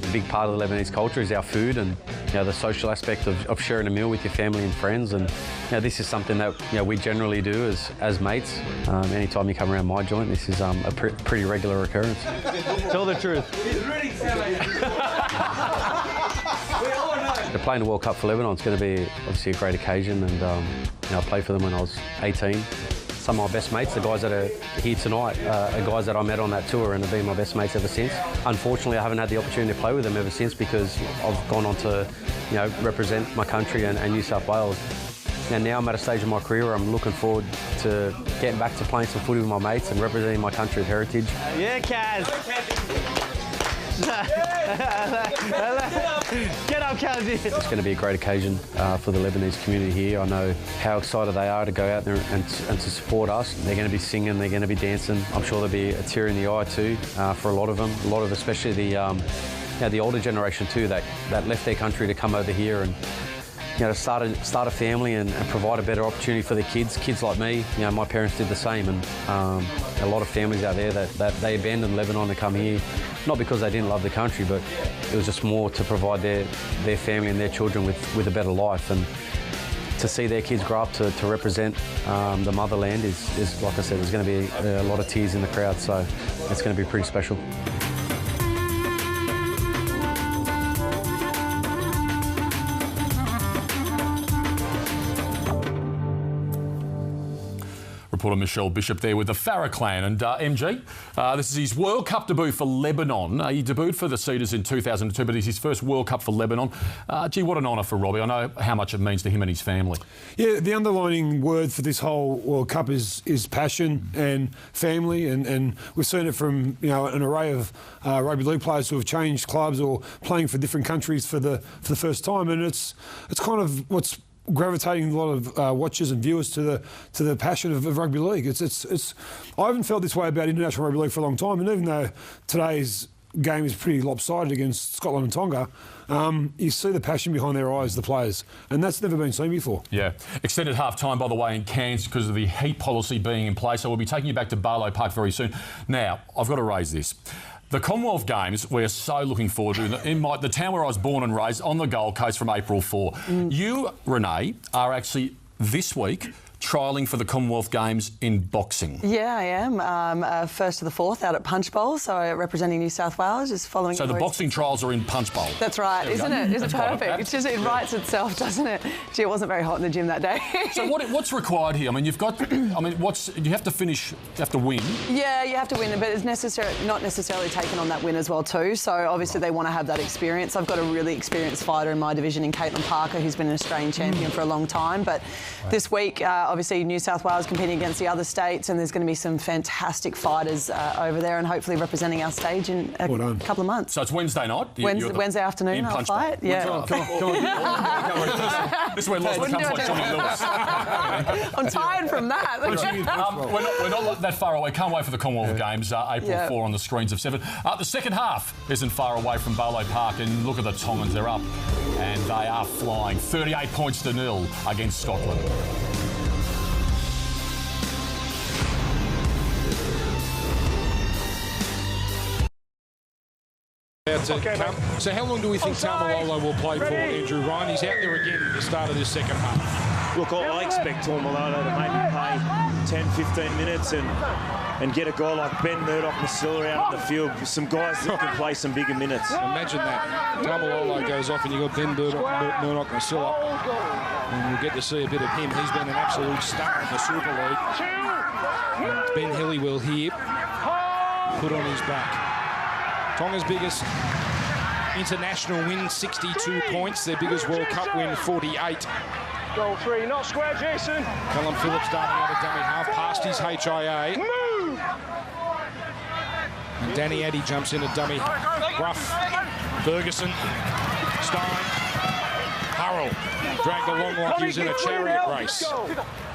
A big part of the Lebanese culture is our food and the social aspect of sharing a meal with your family and friends, and this is something that we generally do as mates. Anytime you come around my joint, this is a pretty regular occurrence. Tell the truth. To play in the World Cup for Lebanon, it's going to be obviously a great occasion, and I played for them when I was 18. Some of my best mates, the guys that are here tonight, are guys that I met on that tour and have been my best mates ever since. Unfortunately, I haven't had the opportunity to play with them ever since because I've gone on to represent my country and New South Wales. And now I'm at a stage of my career where I'm looking forward to getting back to playing some footy with my mates and representing my country's heritage. Yeah, Kaz! Get up, Kaz! It's going to be a great occasion for the Lebanese community here. I know how excited they are to go out there and to support us. They're going to be singing, they're going to be dancing. I'm sure there'll be a tear in the eye too for a lot of them. A lot of especially the older generation too that left their country to come over here and to start a family and provide a better opportunity for their kids like me. My parents did the same, and a lot of families out there that they abandoned Lebanon to come here, not because they didn't love the country, but it was just more to provide their family and their children with a better life. And to see their kids grow up to represent the motherland is, like I said, there's going to be a lot of tears in the crowd, so it's going to be pretty special. Reporter Michelle Bishop there with the Farah clan. And MG, this is his World Cup debut for Lebanon. He debuted for the Cedars in 2002, but it's his first World Cup for Lebanon. Gee, what an honour for Robbie. I know how much it means to him and his family. Yeah, the underlining word for this whole World Cup is passion and family, and we've seen it from an array of rugby league players who have changed clubs or playing for different countries for the first time, and it's kind of what's gravitating a lot of watchers and viewers to the passion of rugby league. It's I haven't felt this way about international rugby league for a long time, and even though today's game is pretty lopsided against Scotland and Tonga, you see the passion behind their eyes, the players, and that's never been seen before. Yeah. Extended half-time, by the way, in Cairns because of the heat policy being in place, so we'll be taking you back to Barlow Park very soon. Now, I've got to raise this. The Commonwealth Games, we're so looking forward to. In the town where I was born and raised, on the Gold Coast from April 4. You, Renee, are actually this week trialling for the Commonwealth Games in boxing. Yeah, I am. First to the fourth out at Punch Bowl, so representing New South Wales, just following. So the boxing trials are in Punch Bowl. That's right, isn't it? Isn't it perfect? It's just, it writes itself, doesn't it? Gee, it wasn't very hot in the gym that day. So what's required here? I mean, you've got. I mean, you have to finish. You have to win. Yeah, you have to win, but it's not necessarily taken on that win as well too. So obviously they want to have that experience. I've got a really experienced fighter in my division in Caitlin Parker, who's been an Australian champion for a long time. But this week, obviously New South Wales competing against the other states, and there's going to be some fantastic fighters over there, and hopefully representing our stage in a couple of months. So it's Wednesday night. Wednesday afternoon, I'll fight. Yeah. Come on. This is where Loz becomes like Johnny Lewis. I'm tired from that. We're not that far away. Can't wait for the Commonwealth Games, April 4 on the screens of 7. The second half isn't far away from Barlow Park, and look at the Tongans. They're up, and they are flying. 38 points to 0 against Scotland. So how long do we think Taumalolo will play for, Andrew Ryan? He's out there again at the start of this second half. Look, I expect Taumalolo to maybe play 10-15 minutes and get a guy like Ben Murdoch-Masilla out in the field. Some guys that can play some bigger minutes. Imagine that. Taumalolo goes off and you've got Ben Murdoch-Masilla. And we'll get to see a bit of him. He's been an absolute star in the Super League. And Ben Hilliwell here, put on his back. Tonga's biggest international win, 62 points. Their biggest World Cup win, 48. Goal 3, not square, Jason. Callum Phillips starting out a dummy half, past his HIA. Move! And Danny Addy jumps in a dummy. Ruff, Ferguson, Stein, Hurrell. Dragged along like he was in a chariot race.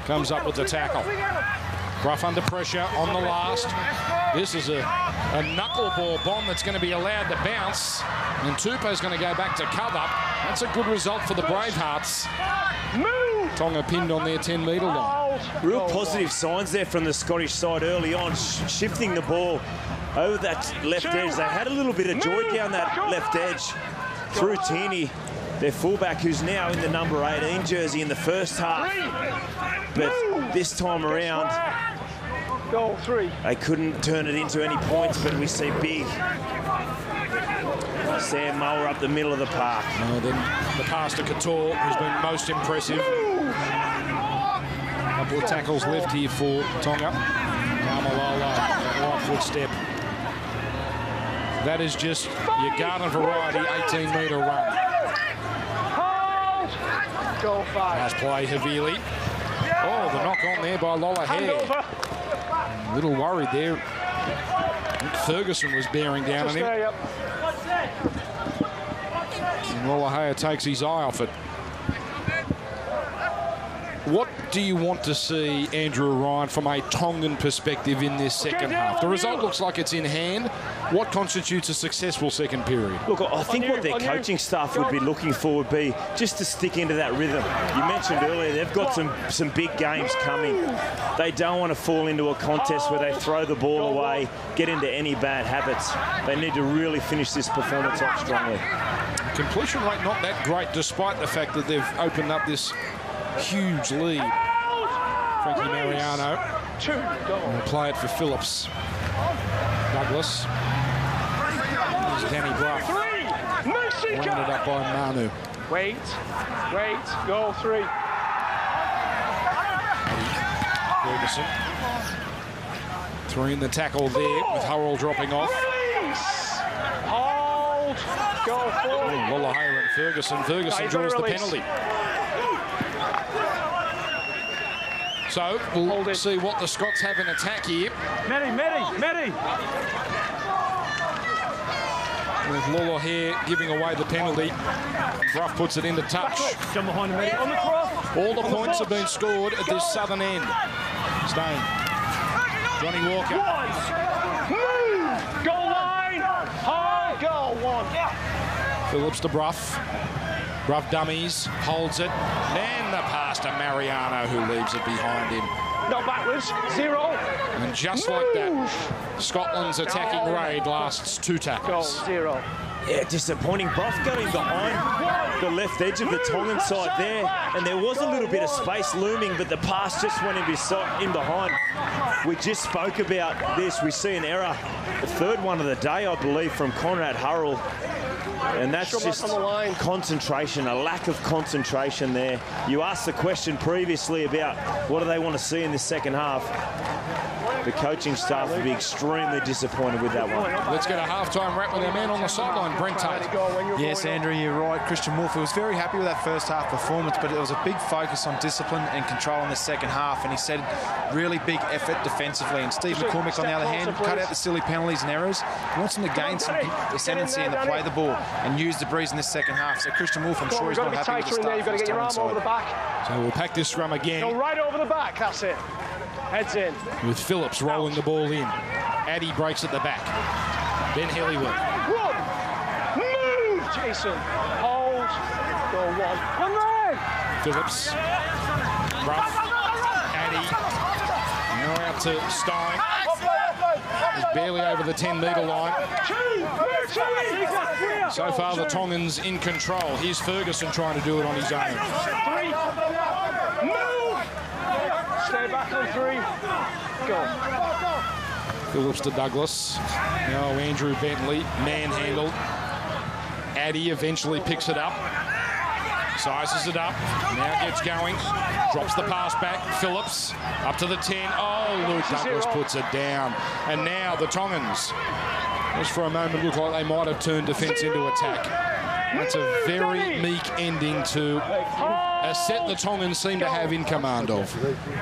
Comes up with the tackle. Ruff under pressure on the last. This is a knuckleball bomb that's going to be allowed to bounce. And Tupou's going to go back to cover. That's a good result for the Bravehearts. Tonga pinned on their 10-metre line. Real positive signs there from the Scottish side early on, shifting the ball over that left edge. They had a little bit of joy down that left edge through Tierney, their fullback, who's now in the number 18 jersey in the first half. But this time around, Goal 3. They couldn't turn it into any points, but we see big Sam Mower up the middle of the park. Then the pass to Couture, who's been most impressive. A couple of tackles left here for Tonga. Taumalolo, right foot step. That is just your garden variety 18-metre run. Goal 5. Nice play, Havili. Oh, the knock on there by Lola Hare. A little worried there. I think Ferguson was bearing down on him. And Lola Hare takes his eye off it. What do you want to see, Andrew Ryan, from a Tongan perspective in this second half? The result looks like it's in hand. What constitutes a successful second period? Look, I think what their coaching staff would be looking for would be just to stick into that rhythm. You mentioned earlier, they've got some big games coming. They don't want to fall into a contest where they throw the ball away, get into any bad habits. They need to really finish this performance off strongly. Completion rate not that great, despite the fact that they've opened up this huge lead. Frankie Mariano will play it for Phillips. Douglas. Here's Danny Bruff. Rounded up by Manu. Wait, goal 3. Ferguson. 3 in the tackle there, with Hurrell dropping off. Hold. Goal 4. Lola Hare and Ferguson. Ferguson draws the penalty. So we'll see what the Scots have in attack here. Medi. With Lola Hare giving away the penalty. Ruff puts it into touch. Jump behind the Medi. On the cross. All the points have been scored at this southern end. Stain. Johnny Walker. Move. Goal line. High. Goal 1. Phillips to Bruff. Bruff dummies, holds it. And the pass to Mariano, who leaves it behind him. Not backwards. 0. And just like that, Scotland's attacking raid lasts 2 tackles. Goal 0. Yeah, disappointing. Brough going behind the left edge of the Tongan side there, and there was a little bit of space looming, but the pass just went in behind. We just spoke about this. We see an error, the third one of the day, I believe, from Conrad Hurrell. And that's just concentration, a lack of concentration there. You asked the question previously about what do they want to see in the second half. The coaching staff will be extremely disappointed with that one. Let's get a halftime wrap with our man on the sideline, Brent Tate. Yes, Andrew, you're right. Christian Wolfe was very happy with that first half performance, but it was a big focus on discipline and control in the second half, and he said really big effort defensively. And Steve McCormick, on the other hand, cut out the silly penalties and errors. He wants them to gain some ascendancy and to play the ball and use the breeze in this second half. So Christian Wolfe, I'm sure he's not happy with the start. You've got to get your arm over the back. So we'll pack this scrum again. Go right over the back, that's it. Heads in. With Phillips rolling the ball in. Addy breaks at the back. Ben Hellywood. One. Move, Jason. Hold. Go one. Come on. Phillips. Rough. Addy. Now out to Stein. He's barely over the 10-metre line. So far, the Tongans in control. Here's Ferguson trying to do it on his own. 3. Move. Stay back on 3. Go. Phillips to Douglas. Now Andrew Bentley, manhandled. Addy eventually picks it up. Sizes it up. Now gets going. Drops the pass back. Phillips up to the 10. Oh, Luke Douglas puts it down. And now the Tongans, just for a moment, look like they might have turned defence into attack. That's a very meek ending to a set the Tongans seem to have in command of.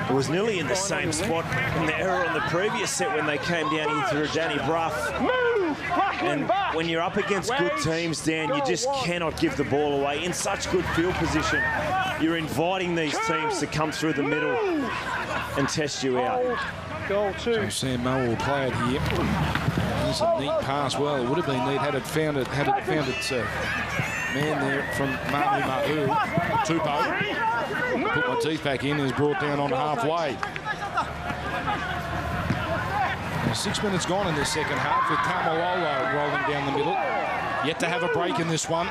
It was nearly in the same spot in the error on the previous set when they came down here through Danny Brough. And when you're up against good teams, Dan, you just cannot give the ball away in such good field position. You're inviting these teams to come through the middle and test you out. Goal 2. So Sam Moe will play it here. There's a neat pass. Well, it would have been neat had it found its man there from Manu Ma'u. Tupou. Put my teeth back in, is brought down on halfway. 6 minutes gone in this second half with Tamalolo rolling down the middle. Yet to have a break in this one.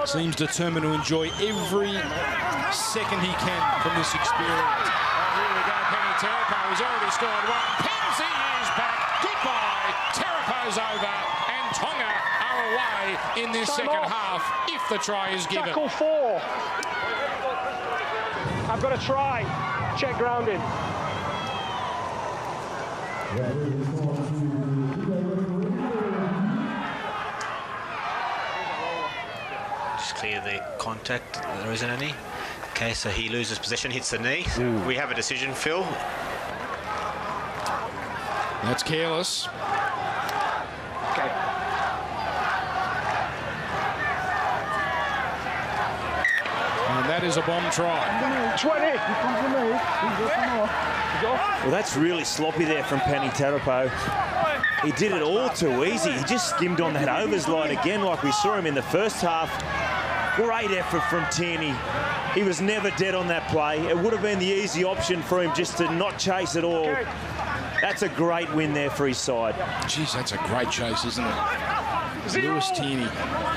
Seems determined to enjoy every second he can from this experience. Oh, here we go, Penny Terapo has already scored one. Penzi is back. Goodbye. Terapo's over. And Tonga are away in this second half if the try is given. Tackle 4. I've got a try. Check grounding. Just clear the contact. There isn't any. Okay, so he loses possession, hits the knee. We have a decision, Phil. That's careless. Okay. And that is a bomb try. 20. Well, that's really sloppy there from Penny Terapo. He did it all too easy. He just skimmed on that overs line again like we saw him in the first half. Great effort from Tierney. He was never dead on that play. It would have been the easy option for him just to not chase at all. That's a great win there for his side. Jeez, that's a great chase, isn't it? Lewis Tierney.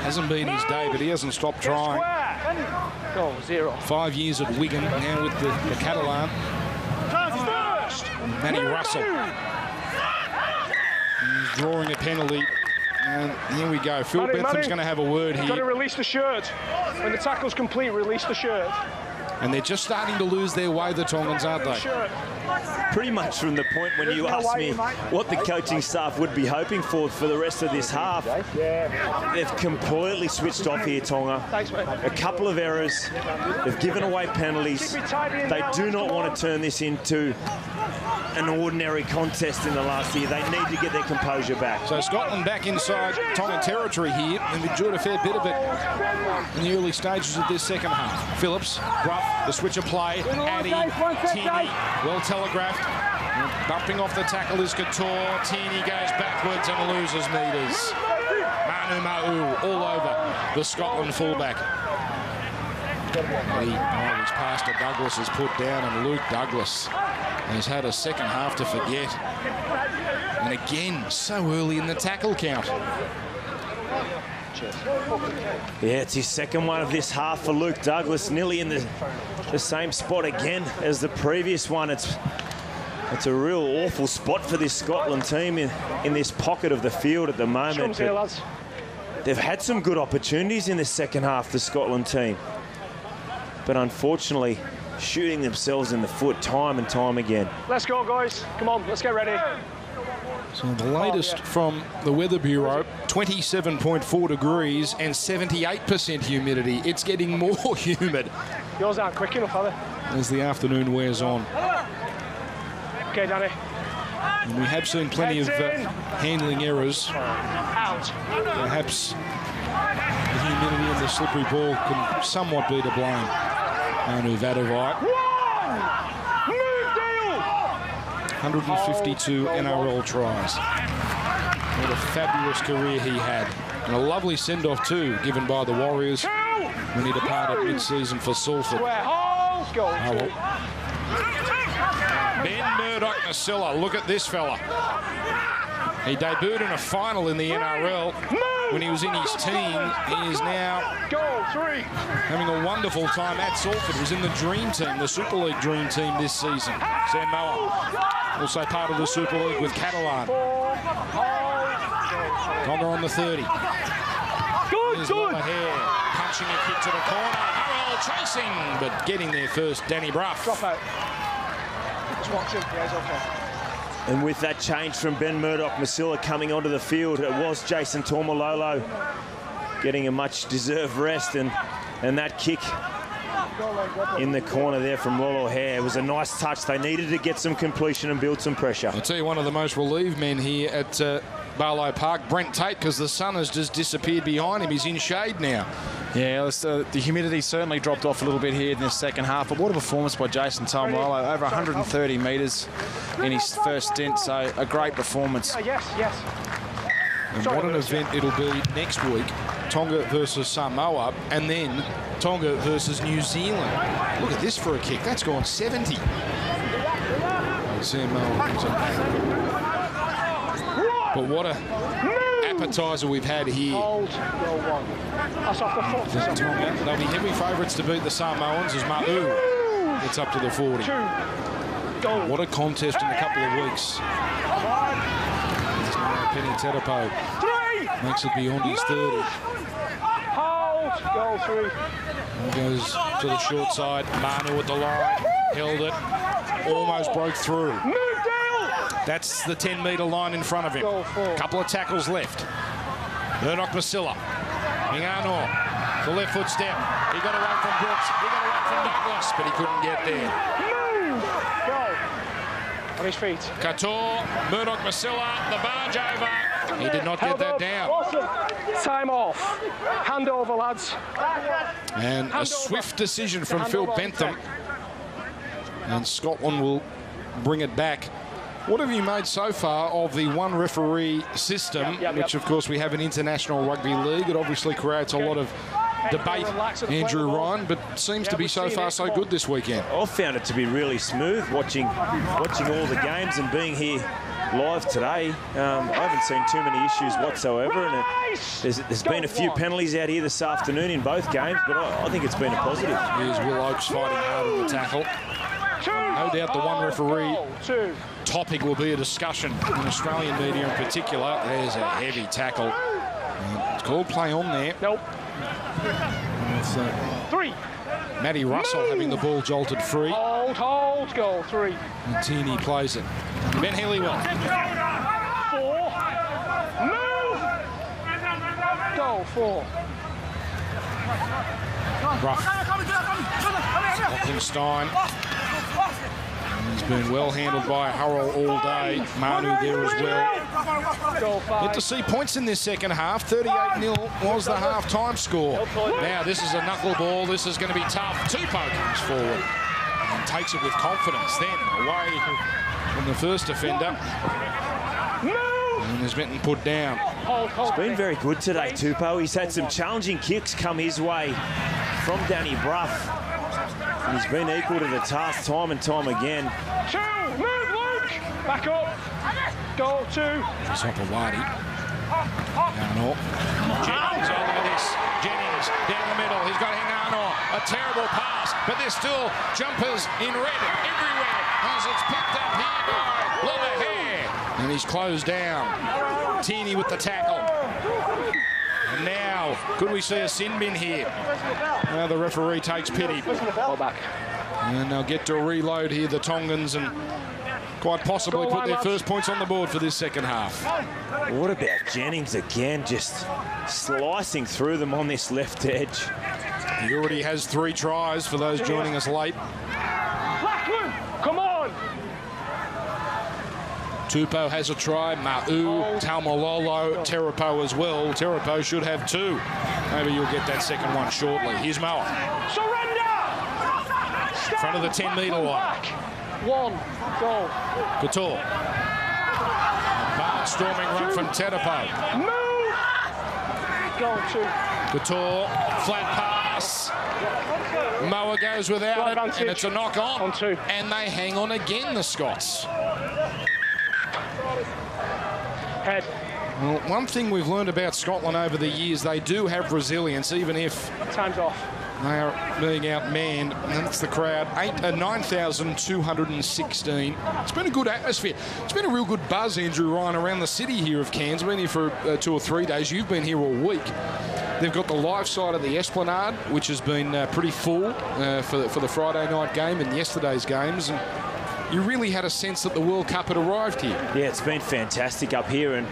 Hasn't been his day, but he hasn't stopped trying. Goal 0. 5 years at Wigan, now with the Catalan. Matty Russell. He's drawing a penalty. And here we go. Phil Betham's going to have a word here. Got to release the shirt. When the tackle's complete, release the shirt. And they're just starting to lose their way, the Tongans, aren't they? Pretty much from the point when you asked me what the coaching staff would be hoping for the rest of this half. They've completely switched off here, Tonga. A couple of errors. They've given away penalties. They do not want to turn this into an ordinary contest in the last year. They need to get their composure back. So Scotland back inside Tonga territory here, and we've enjoyed a fair bit of it in the early stages of this second half. Phillips, Rough, the switch of play, Addy, Tierney, well telegraphed. Bumping off the tackle is Couture. Tierney goes backwards and loses metres. Manu Ma'u all over the Scotland fullback. His pass to Douglas is put down, and Luke Douglas has had a second half to forget. And again, so early in the tackle count. Yeah, it's his second one of this half for Luke Douglas, nearly in the same spot again as the previous one. It's a real awful spot for this Scotland team in this pocket of the field at the moment. Here, lads. They've had some good opportunities in the second half, the Scotland team. But unfortunately, shooting themselves in the foot time and time again. Let's go, guys. Come on, let's get ready. So the latest from the Weather Bureau, 27.4 degrees and 78% humidity. It's getting more humid Yours aren't quick enough, are they? as the afternoon wears on. Okay, Danny. And we have seen plenty of handling errors. Out. Perhaps the humidity and the slippery ball can somewhat be to blame. Manu Vadovite. 152 NRL tries. What a fabulous career he had. And a lovely send-off too, given by the Warriors when he departed mid-season for Salford. Ben Murdoch-Masila, look at this fella. He debuted in a final in the NRL when he was in his team. He is now having a wonderful time at Salford. He was in the Dream Team, the Super League Dream Team this season. Sam Moa, also part of the Super League with Catalan. Tonga on the 30. Here's Lola Hare, punching a kick to the corner. Harrell chasing, but getting there first, Danny Brough. Drop out. Just watch him, guys, okay. And with that change from Ben Murdoch-Masila coming onto the field, it was Jason Taumalolo getting a much-deserved rest, and that kick in the corner there from Lolo Hare was a nice touch. They needed to get some completion and build some pressure. I'll tell you, one of the most relieved men here at Barlow Park, Brent Tate, because the sun has just disappeared behind him. He's in shade now. Yeah, the humidity certainly dropped off a little bit here in the second half, but what a performance by Jason Taumalolo. Over 130 metres in his first stint, so a great performance. Yes. And what an event it'll be next week. Tonga versus Samoa, and then Tonga versus New Zealand. Look at this for a kick. That's gone 70. But what a appetizer we've had here. That's off the foot. They'll be heavy favourites to beat the Samoans as Ma'u gets up to the 40. What a contest in a couple of weeks. Penny Tetapo makes it beyond his 30. Goal 3. Goes to the short side. Manu at the line. Held it. Almost broke through. That's the 10-metre line in front of him. Couple of tackles left. Murdoch-Masila. Ingano. The left foot step. He got away from Brooks. He got away from Douglas, but he couldn't get there. On his feet. Kator, Murdoch-Masila, the barge over. He did not get that down. Awesome. Time off. Hand over, lads. And a swift decision from Phil Bentham. And Scotland will bring it back. What have you made so far of the one referee system, which of course we have in International Rugby League? It obviously creates a lot of debate, Andrew Ryan, but seems to be so far so good this weekend. I found it to be really smooth watching all the games and being here live today. I haven't seen too many issues whatsoever, and there's been a few penalties out here this afternoon in both games, but I think it's been a positive. Here's Will Oakes fighting hard on the tackle. No doubt the one referee topic will be a discussion in Australian media in particular. There's a heavy tackle. It's called play on there. Nope. 3. Matty Russell having the ball jolted free. Hold, goal 3. Martini plays it. Ben Helliwell. 4. Move. Goal 4. Rough. Stein. He's been well handled by Hurrell all day. Manu there as well. Get to see points in this second half. 38-0 was the half-time score. Now this is a knuckle ball. This is going to be tough. Tupou comes forward and takes it with confidence. Then away from the first defender. And is Benton put down. He's been very good today, Tupou. He's had some challenging kicks come his way from Danny Brough. And he's been equal to the task time and time again. 2, move, Luke! Back up. Goal 2. Sopawati. Down up. Jennings on the a terrible pass, but there's still jumpers in red everywhere as it's picked up here by Loverhair. And he's closed down. Tierney with the tackle. And now, could we see a sin bin here? Now the referee takes pity. Ball back. And they'll get to reload here, the Tongans, and quite possibly put their first points on the board for this second half. What about Jennings again, just slicing through them on this left edge? He already has 3 tries for those joining us late. Come on! Tupou has a try, Ma'u, Taumalolo, Terapo as well. Terapo should have 2. Maybe you'll get that second one shortly. Here's Moa. Surrender! In front of the 10-metre line. 1 goal. Couture. Barnstorming run from Terapo. Move! Goal 2. Couture, flat pass. Moa goes without it, and it's a knock on 2. And they hang on again, the Scots. Head. Well, one thing we've learned about Scotland over the years, they do have resilience, even if time's off. They are being outmanned, and that's the crowd. 9,216. It's been a good atmosphere. It's been a real good buzz, Andrew Ryan, around the city here of Cairns. I've been here for 2 or 3 days. You've been here all week. They've got the live side of the Esplanade, which has been pretty full for the Friday night game and yesterday's games. And you really had a sense that the World Cup had arrived here. Yeah, it's been fantastic up here.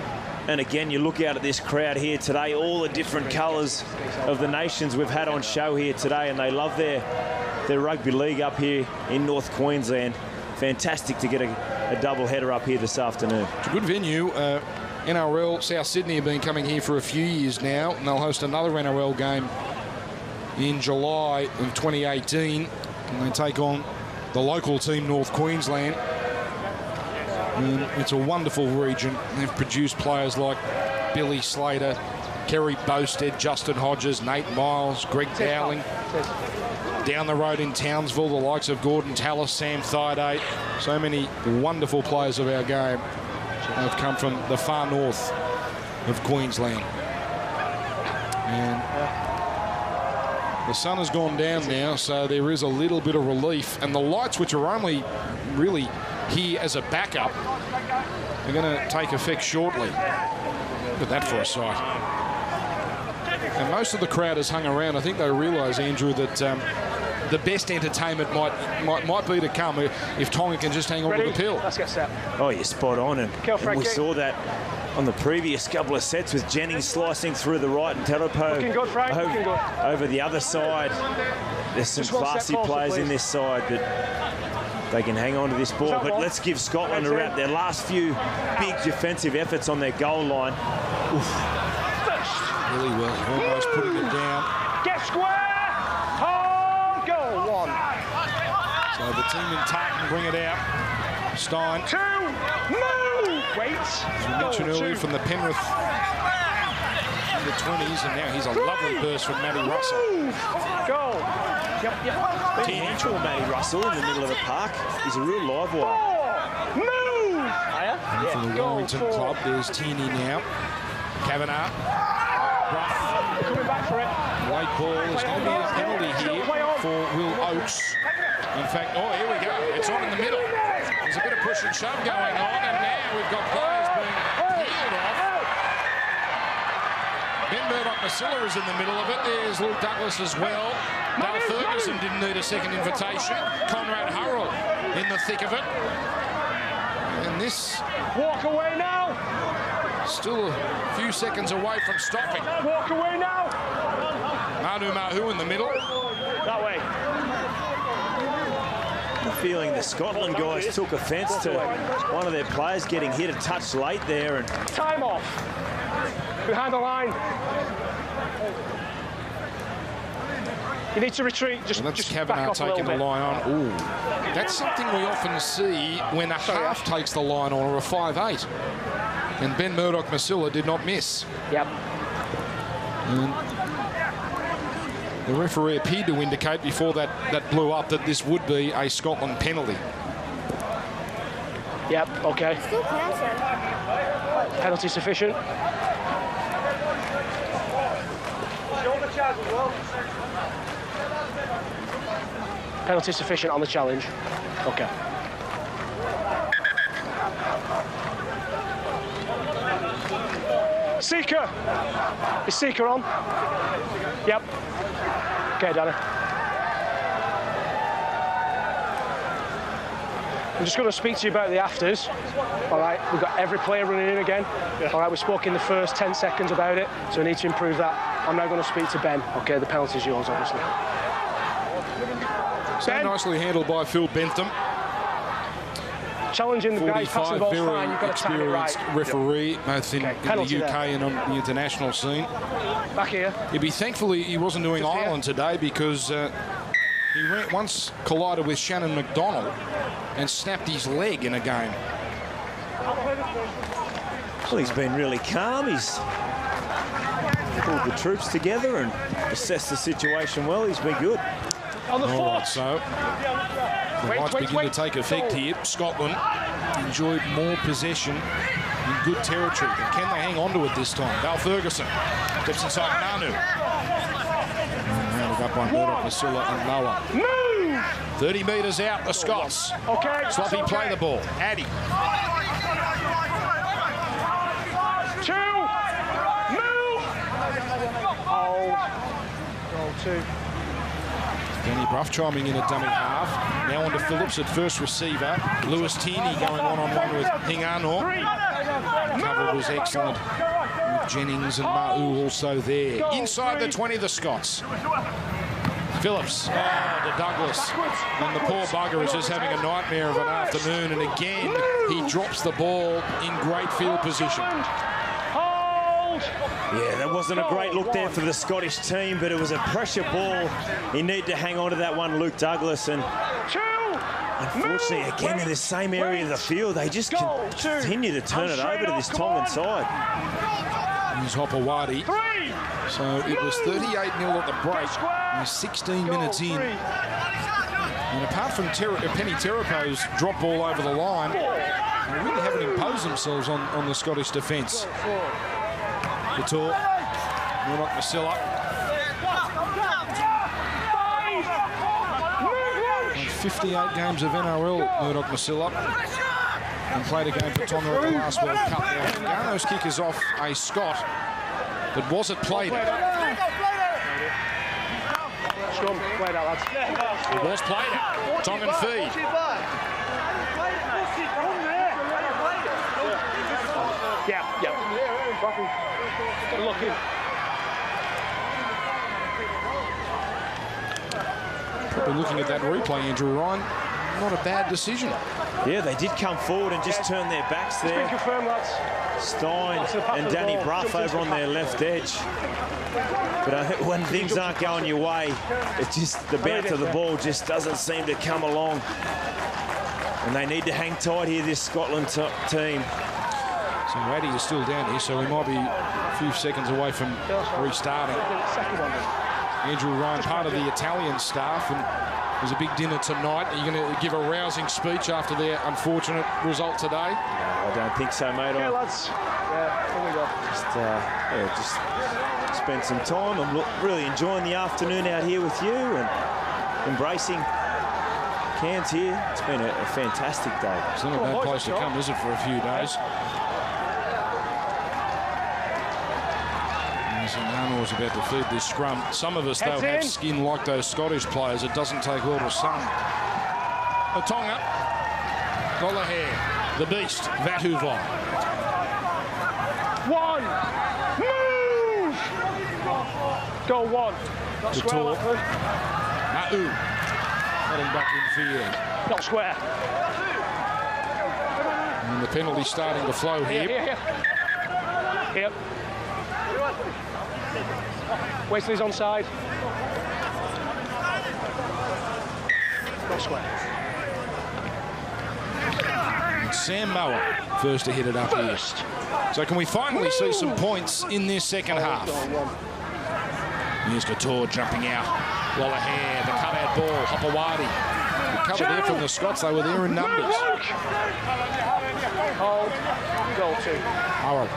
And again, you look out at this crowd here today, all the different colours of the nations we've had on show here today, and they love their rugby league up here in North Queensland. Fantastic to get a double header up here this afternoon. It's a good venue. NRL South Sydney have been coming here for a few years now, and they'll host another NRL game in July of 2018, and they take on the local team, North Queensland. It's a wonderful region. They've produced players like Billy Slater, Kerry Bosted, Justin Hodges, Nate Miles, Greg Dowling. Down the road in Townsville, the likes of Gordon Tallis, Sam Thaiday. So many wonderful players of our game have come from the far north of Queensland. And the sun has gone down now, so there is a little bit of relief. And the lights, which are only really here as a backup, are going to take effect shortly. Look at that for a sight. And most of the crowd has hung around. I think they realise, Andrew, that the best entertainment might be to come if Tonga can just hang on to the pill. Let's get set. Oh, you're spot on. And we saw that on the previous couple of sets with Jennings slicing through the right and Terapo over the other side. There's some classy players in this side, but they can hang on to this ball. But let's give Scotland a wrap. Their last few big defensive efforts on their goal line. Oof. Really well, almost putting it down. Get square! Oh, goal 1. So the team in Tartan bring it out. Stein. 2, move! Wait. As we mentioned earlier, from the Penrith in the 20s, and now he's a lovely burst from Matty Russell. Goal. Yep. Teenage Matty Russell in the middle of the park. He's a real live wire. Move! And from the Warrington club, there's Tierney now. Kavanagh. Coming back for it. White ball. There's going to be a penalty here for Will Oates. In fact, oh, here we go. It's on in the middle. There's a bit of push and shove going on, and now we've got players being peeled off. Ben Murdoch-Masila is in the middle of it. There's Luke Douglas as well. Dale Ferguson didn't need a second invitation. Conrad Hurrell in the thick of it. And this... Walk away now. Still a few seconds away from stopping. Walk away now. Manu Mahu in the middle. That way. I'm feeling the Scotland guys took offence to one of their players getting hit a touch late there. And time off. Behind the line. You need to retreat. Just Kavanagh taking the line on. Ooh, that's something we often see when a half takes the line on, or a 5'8". And Ben Murdoch-Masila did not miss. Yep. And the referee appeared to indicate before that blew up that this would be a Scotland penalty. Yep, okay. Penalty sufficient. Penalty sufficient on the challenge. Okay. Seeker! Is Seeker on? Yep. Okay, Danny. I'm just going to speak to you about the afters. All right, we've got every player running in again. All right, we spoke in the first 10 seconds about it, so we need to improve that. I'm now going to speak to Ben. Okay, the penalty's yours, obviously. So nicely handled by Phil Bentham. Challenging the guys passing the ball very fine, you've got to time it right. experienced referee, both in the UK and on the international scene. Back here. He'd be thankfully he wasn't doing Ireland today, because he once collided with Shannon McDonald and snapped his leg in a game. Well, he's been really calm. He's pulled the troops together and assessed the situation well. He's been good. On the All right, so the lights begin to take effect here. Scotland enjoyed more possession in good territory. But can they hang on to it this time? Val Ferguson steps inside Nanu. Rounded up by Murdoch, Masilla and Noah. Move! 30 metres out, the Scots. Okay. Sloppy play the ball. Addy. 2. Move! Hold. Goal 2. Danny Bruff chiming in at dummy half. Now on to Phillips at first receiver. Lewis Tierney going one-on-one with Hingano. Cover was excellent with Jennings and Ma'u also there. Inside the 20, the Scots. Phillips to Douglas. And the poor bugger is just having a nightmare of an afternoon. And again, he drops the ball in great field position. Yeah, that wasn't a great look there for the Scottish team, but it was a pressure ball. He needed to hang on to that one, Luke Douglas, and unfortunately, again, in the same area of the field, they just continue to turn it over to this Tongan side. Here's Hopewadi. So it was 38-0 at the break. We're 16 minutes in. And apart from Penny Terapo's drop ball over the line, they really haven't imposed themselves on the Scottish defence. Couture, Murdoch Masilla. 58 games of NRL, Murdoch Masilla. And played a game for Tonga at the last World Cup. Now, Gano's kick is off a Scot, but was it played? Scrum, played out, lads. It was played out. Tongan feed. Yeah. Good looking. Probably looking at that replay, Andrew Ryan, not a bad decision. Yeah, they did come forward and just turn their backs there. It's been confirmed, lads. Stein and Danny Bruff over on their left edge. But when things aren't going your way, it's just the bounce of the ball just doesn't seem to come along. And they need to hang tight here, this Scotland team. So Addy is still down here, so we might be a few seconds away from restarting. Andrew Ryan, part of the Italian staff, and there's a big dinner tonight. Are you going to give a rousing speech after their unfortunate result today? No, I don't think so, mate. Okay, lads. Yeah, here we go. Just spend some time. I'm really enjoying the afternoon out here with you and embracing Cairns here. It's been a fantastic day. It's not a bad place to come, is it, for a few days? Nano is about to feed this scrum. Some of us, though, have skin like those Scottish players. It doesn't take well to some. Tonga, Gollaher, the beast, Vatuvai. 1, move! Go 1. Not square, Lachlan. Ma'u, heading back in field. Not square. And the penalty starting to flow here. Here. Wesley's onside. Not square. And Sam Moa first to hit it up here. So can we finally see some points in this second half? Here's Couture jumping out. Gollaher, the cutout ball. Hopewadi. The cover there from the Scots. They were there in numbers. Hold. Goal 2. Hurrell.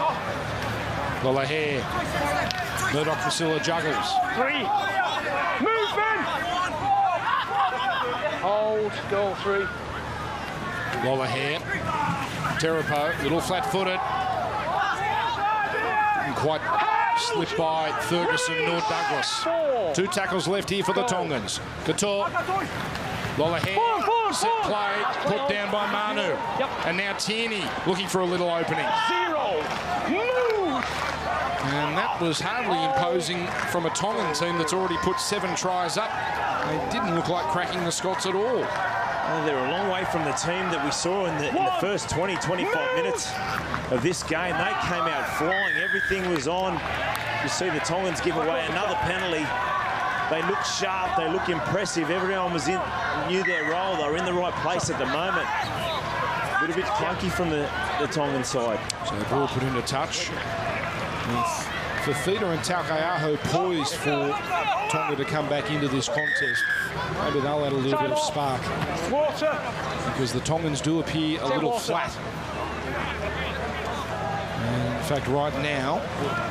Gollaher. Murdoch Masilla juggles. 3. Move! Hold, goal 3. Lola Hare. Terapo, little flat-footed. And quite slipped by Ferguson nor Douglas. 2 tackles left here for the Tongans. Couture. Lola Hare. Set play. Put down by Manu. And now Tierney looking for a little opening. 0. Move! And that was hardly imposing from a Tongan team that's already put 7 tries up. They didn't look like cracking the Scots at all. Well, they're a long way from the team that we saw in the first 20, 25 minutes of this game. They came out flying. Everything was on. You see the Tongans give away another penalty. They look sharp. They look impressive. Everyone was knew their role. They were in the right place at the moment. A little bit clunky from the Tongan side. So the ball put into touch. With Fafita and Taukeaho poised for Tonga to come back into this contest. Maybe they'll add a little bit of spark. Water. Because the Tongans do appear a little flat. And in fact, right now,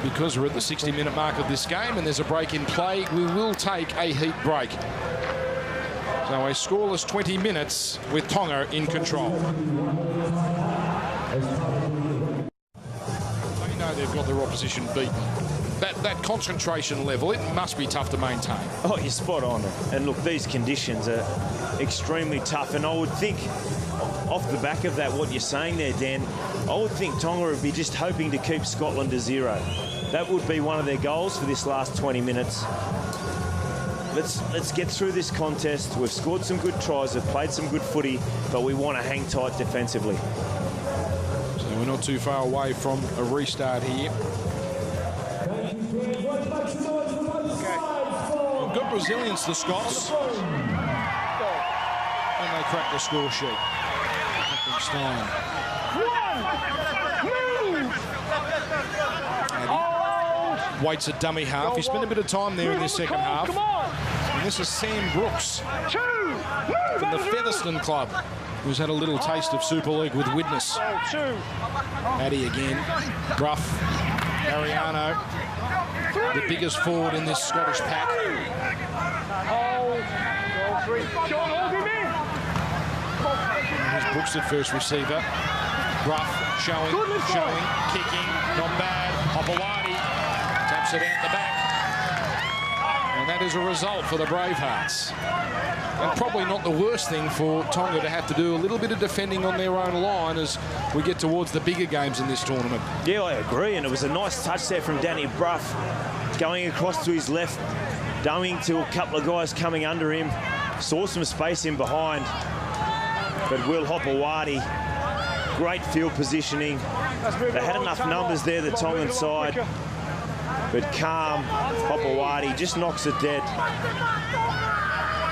because we're at the 60-minute mark of this game and there's a break in play, we will take a heat break. So a scoreless 20 minutes with Tonga in control. They know they've got their opposition beaten. That concentration level, it must be tough to maintain. Oh, you're spot on. And look, these conditions are extremely tough. And I would think, off the back of that, what you're saying there, Dan, I would think Tonga would be just hoping to keep Scotland to 0. That would be one of their goals for this last 20 minutes. Let's get through this contest. We've scored some good tries, we've played some good footy, but we want to hang tight defensively. So we're not too far away from a restart here. We've got Brazilians, the Scots. And they crack the score sheet. Stein. Waits a dummy half. He spent a bit of time there in this second half. And this is Sam Brooks from the Featherstone Club, who's had a little taste of Super League with Widnes. Addy again. Bruff. Mariano. The biggest forward in this Scottish pack. Here's Brooks at first receiver. Bruff showing, kicking, not bad. Hopewadi taps it out the back. And that is a result for the Bravehearts. And probably not the worst thing for Tonga to have to do a little bit of defending on their own line as we get towards the bigger games in this tournament. Yeah, I agree. And it was a nice touch there from Danny Bruff, going across to his left, dumbing to a couple of guys coming under him. Saw some space in behind. But Will Hopewadi, great field positioning. They had enough numbers there, the Tongan side. But calm, Hopewadi just knocks it dead.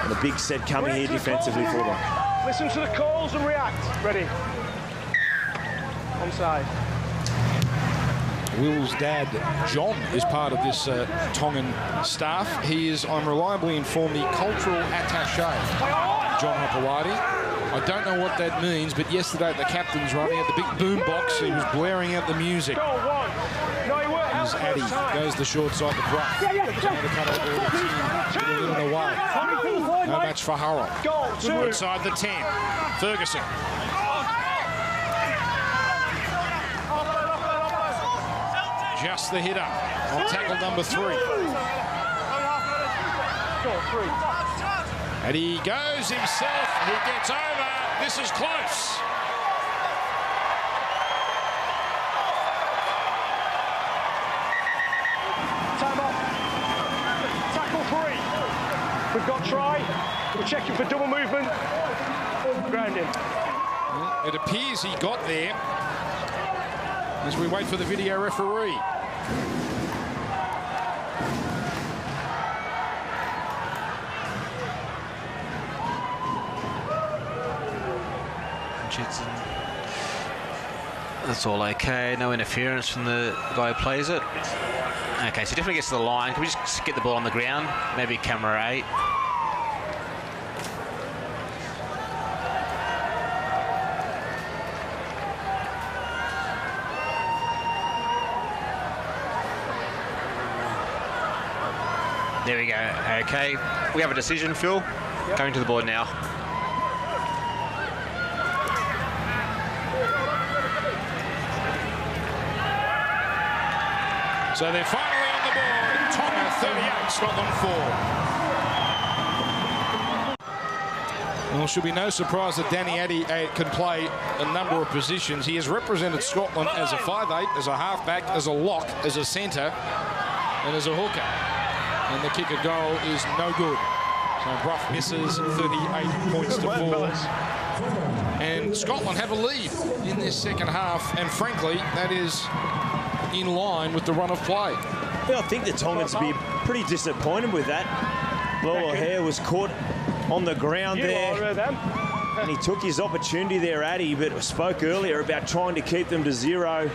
And a big set coming here defensively for them. Listen to the calls and react. Ready. Onside. Will's dad, John, is part of this Tongan staff. He is, I'm reliably informed, the cultural attaché, John Hopewadi. I don't know what that means, but yesterday at the captain's run, he had the big boom box. He was blaring out the music. As Addy goes the short side to Bruff. Put the cut over the team, put a little away. No match for Hurrell. Inside the 10. Ferguson. Just the hitter on tackle number 3. And he goes himself. He gets over. This is close. Time off. Tackle 3. We've got try. We're checking for double movement. Grounding. It appears he got there as we wait for the video referee. That's all okay. No interference from the guy who plays it. Okay, so he definitely gets to the line. Can we just get the ball on the ground? Maybe camera 8. There we go. Okay, we have a decision, Phil. Yep. Going to the board now. So they're finally on the board. Tonga 38, Scotland 4. Well, should be no surprise that Danny Addy can play a number of positions. He has represented Scotland as a 5'8", as a halfback, as a lock, as a centre, and as a hooker. And the kick of goal is no good. So Bruff misses, 38 points to 4. And Scotland have a lead in this second half, and frankly, that is in line with the run of play. Yeah, I think the Tongans would be pretty disappointed with that. Lola Hare was caught on the ground there, and he took his opportunity there, Addy, but spoke earlier about trying to keep them to 0,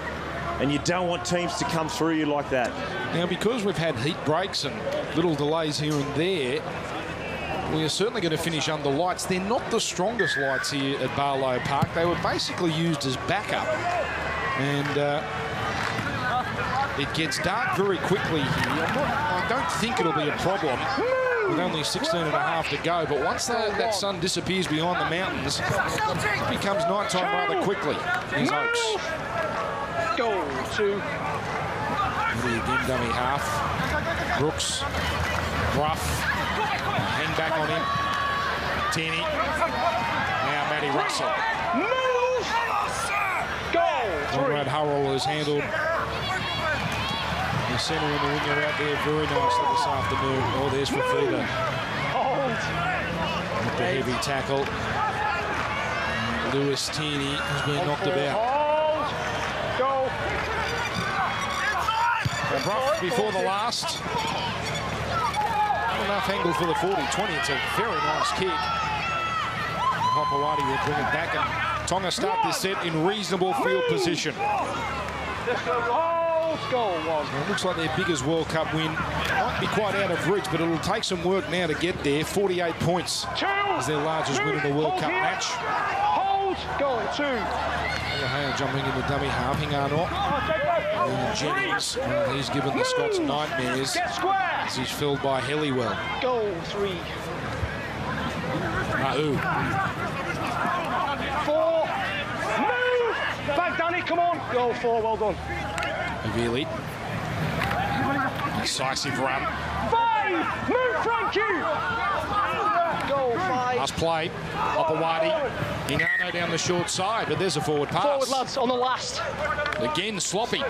and you don't want teams to come through you like that. Now, because we've had heat breaks and little delays here and there, we are certainly going to finish under lights. They're not the strongest lights here at Barlow Park. They were basically used as backup, and it gets dark very quickly here. I don't think it'll be a problem with only 16 and a half to go, but once that sun disappears behind the mountains, it becomes nighttime rather quickly in Oaks. Goal 2. Again, dummy half. Brooks, Ruff, hang back on him. Tierney. Now Matty Russell. Move! Goal 3. Conrad Hurrell has handled the centre and the winger out there very nicely this afternoon. Oh, there's Fafita. Hold. With the heavy tackle. Lewis Tierney has been knocked about. Hold. Go. And Bruff before the last. Not enough angle for the 40-20. It's a very nice kick. Hopewadi will bring it back, and Tonga start this set in reasonable field position. Goal 1. Well, it looks like their biggest World Cup win might be quite out of reach, but it'll take some work now to get there. 48 points is their largest win in the World Cup match. Hold. Goal 2. Hale jumping into dummy half. Hingano. And Jennings. Well, he's given the Scots nightmares as he's filled by Helliwell. Goal 3. Mahu. 4. Move. Back, Danny. Come on. Goal 4. Well done. Avili. Decisive run. 5. Move, Frankie. Goal 5. Last play. Hopewadi. Hingano down the short side, but there's a forward pass. Forward, lads, on the last. Again, sloppy.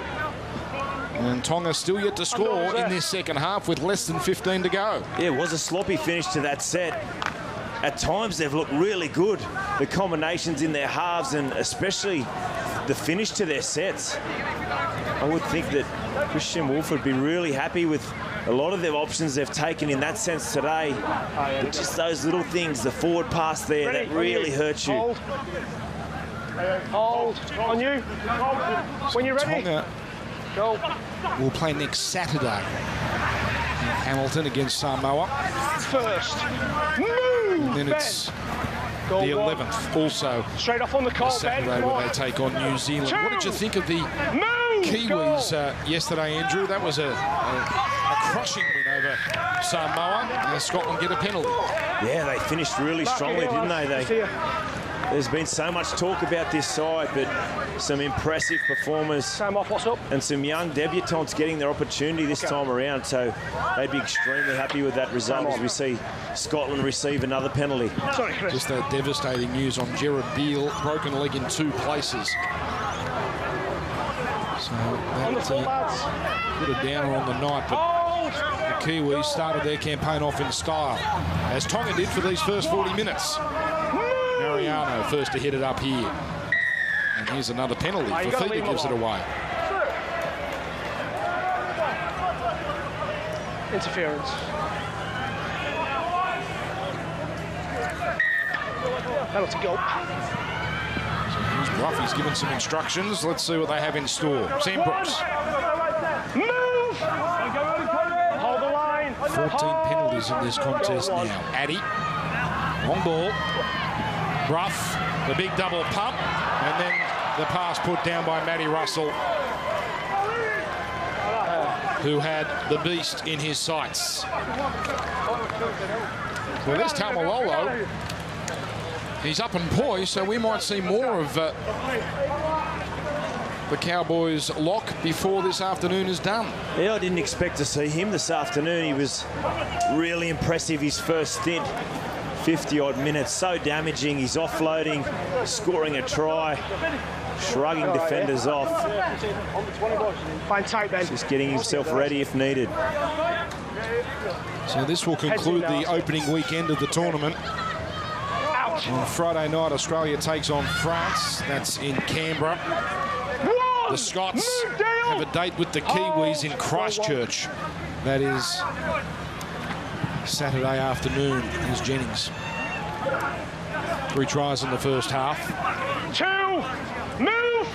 And Tonga still yet to score in this second half with less than 15 to go. Yeah, it was a sloppy finish to that set. At times, they've looked really good. The combinations in their halves, and especially the finish to their sets. I would think that Christian Wolf would be really happy with a lot of the options they've taken in that sense today. But just those little things, the forward pass there, that really hurts you. Hold. Hold. On you. When you're ready. Tonga Go. will play next Saturday in Hamilton against Samoa. First. Move, And then it's the 11th, also straight off on the call, Saturday, where they take on New Zealand. What did you think of the Kiwis yesterday, Andrew? That was a crushing win over Samoa, and Scotland get a penalty. Yeah, they finished really strongly, didn't they? There's been so much talk about this side, but some impressive performers and some young debutants getting their opportunity this time around. So they'd be extremely happy with that result as we see Scotland receive another penalty. Sorry, Chris. Just that devastating news on Gerard Beale, broken leg in 2 places. So that put a downer on the night, but the Kiwis started their campaign off in style, as Tonga did for these first 40 minutes. Mariano first to hit it up here. And here's another penalty. Fafita gives it away. Interference. Penalty goal. Here's Ruffy's given some instructions. Let's see what they have in store. Sam Brooks. Move! Hold the line. 14 penalties in this contest now. Addy. Long ball. Ruff, the big double pump, and then the pass put down by Matty Russell. who had the beast in his sights. Well, there's Taumalolo. He's up and poised, so we might see more of the Cowboys' lock before this afternoon is done. Yeah, I didn't expect to see him this afternoon. He was really impressive, his first stint. 50-odd minutes, so damaging. He's offloading, scoring a try, shrugging defenders off. Fine tight, Ben. Just getting himself ready if needed. So this will conclude the opening weekend of the tournament. On Friday night, Australia takes on France. That's in Canberra. The Scots have a date with the Kiwis in Christchurch. That is Saturday afternoon. Here's Jennings. 3 tries in the first half. 2, move,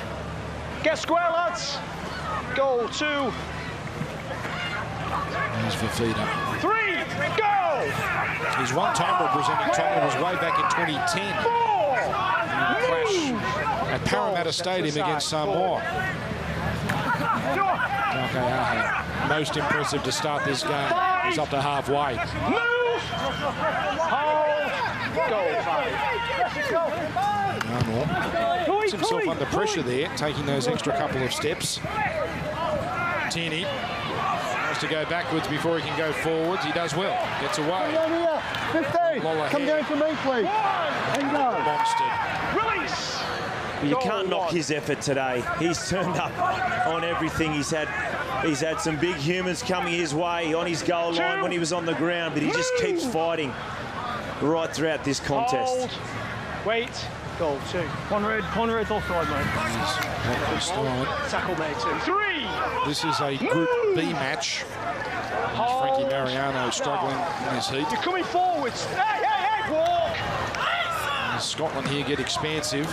get square, lads. Goal 2. Here's Fafita. 3, go. His one-time representing Tonga was way back in 2010. 4, Clash at Parramatta Stadium against Samoa. Okay, most impressive to start this game. He's up to halfway. Move, hold, go. Puts himself under pressure there, taking those extra couple of steps. Tierney has to go backwards before he can go forwards. He does well. Gets away. 15. Come down to me, please. Monstead. Release. You can't knock his effort today. He's turned up on everything. He's had some big humans coming his way on his goal line when he was on the ground, but he just keeps fighting right throughout this contest. Hold. Wait. Goal 2. Conrad's offside, mate. Tackle, mate. 2, 3. This is a Group B match. Frankie Mariano struggling in his heat. You're coming forwards. Hey, walk. Scotland here get expansive.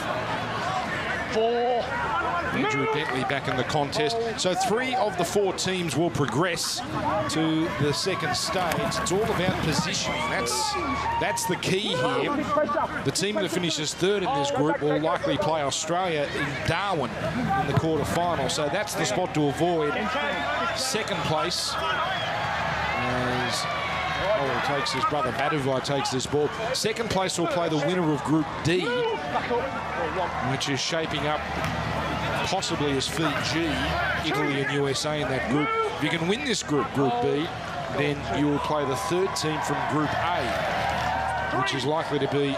4. Andrew Bentley back in the contest. So 3 of the 4 teams will progress to the second stage. It's all about positioning. That's the key here. The team that finishes 3rd in this group will likely play Australia in Darwin in the quarter-final. So that's the spot to avoid. Second place as takes his brother Baduvai takes this ball. Second place will play the winner of Group D, which is shaping up possibly as Fiji, Italy and USA in that group. If you can win this group, Group B, then you will play the 3rd team from Group A, which is likely to be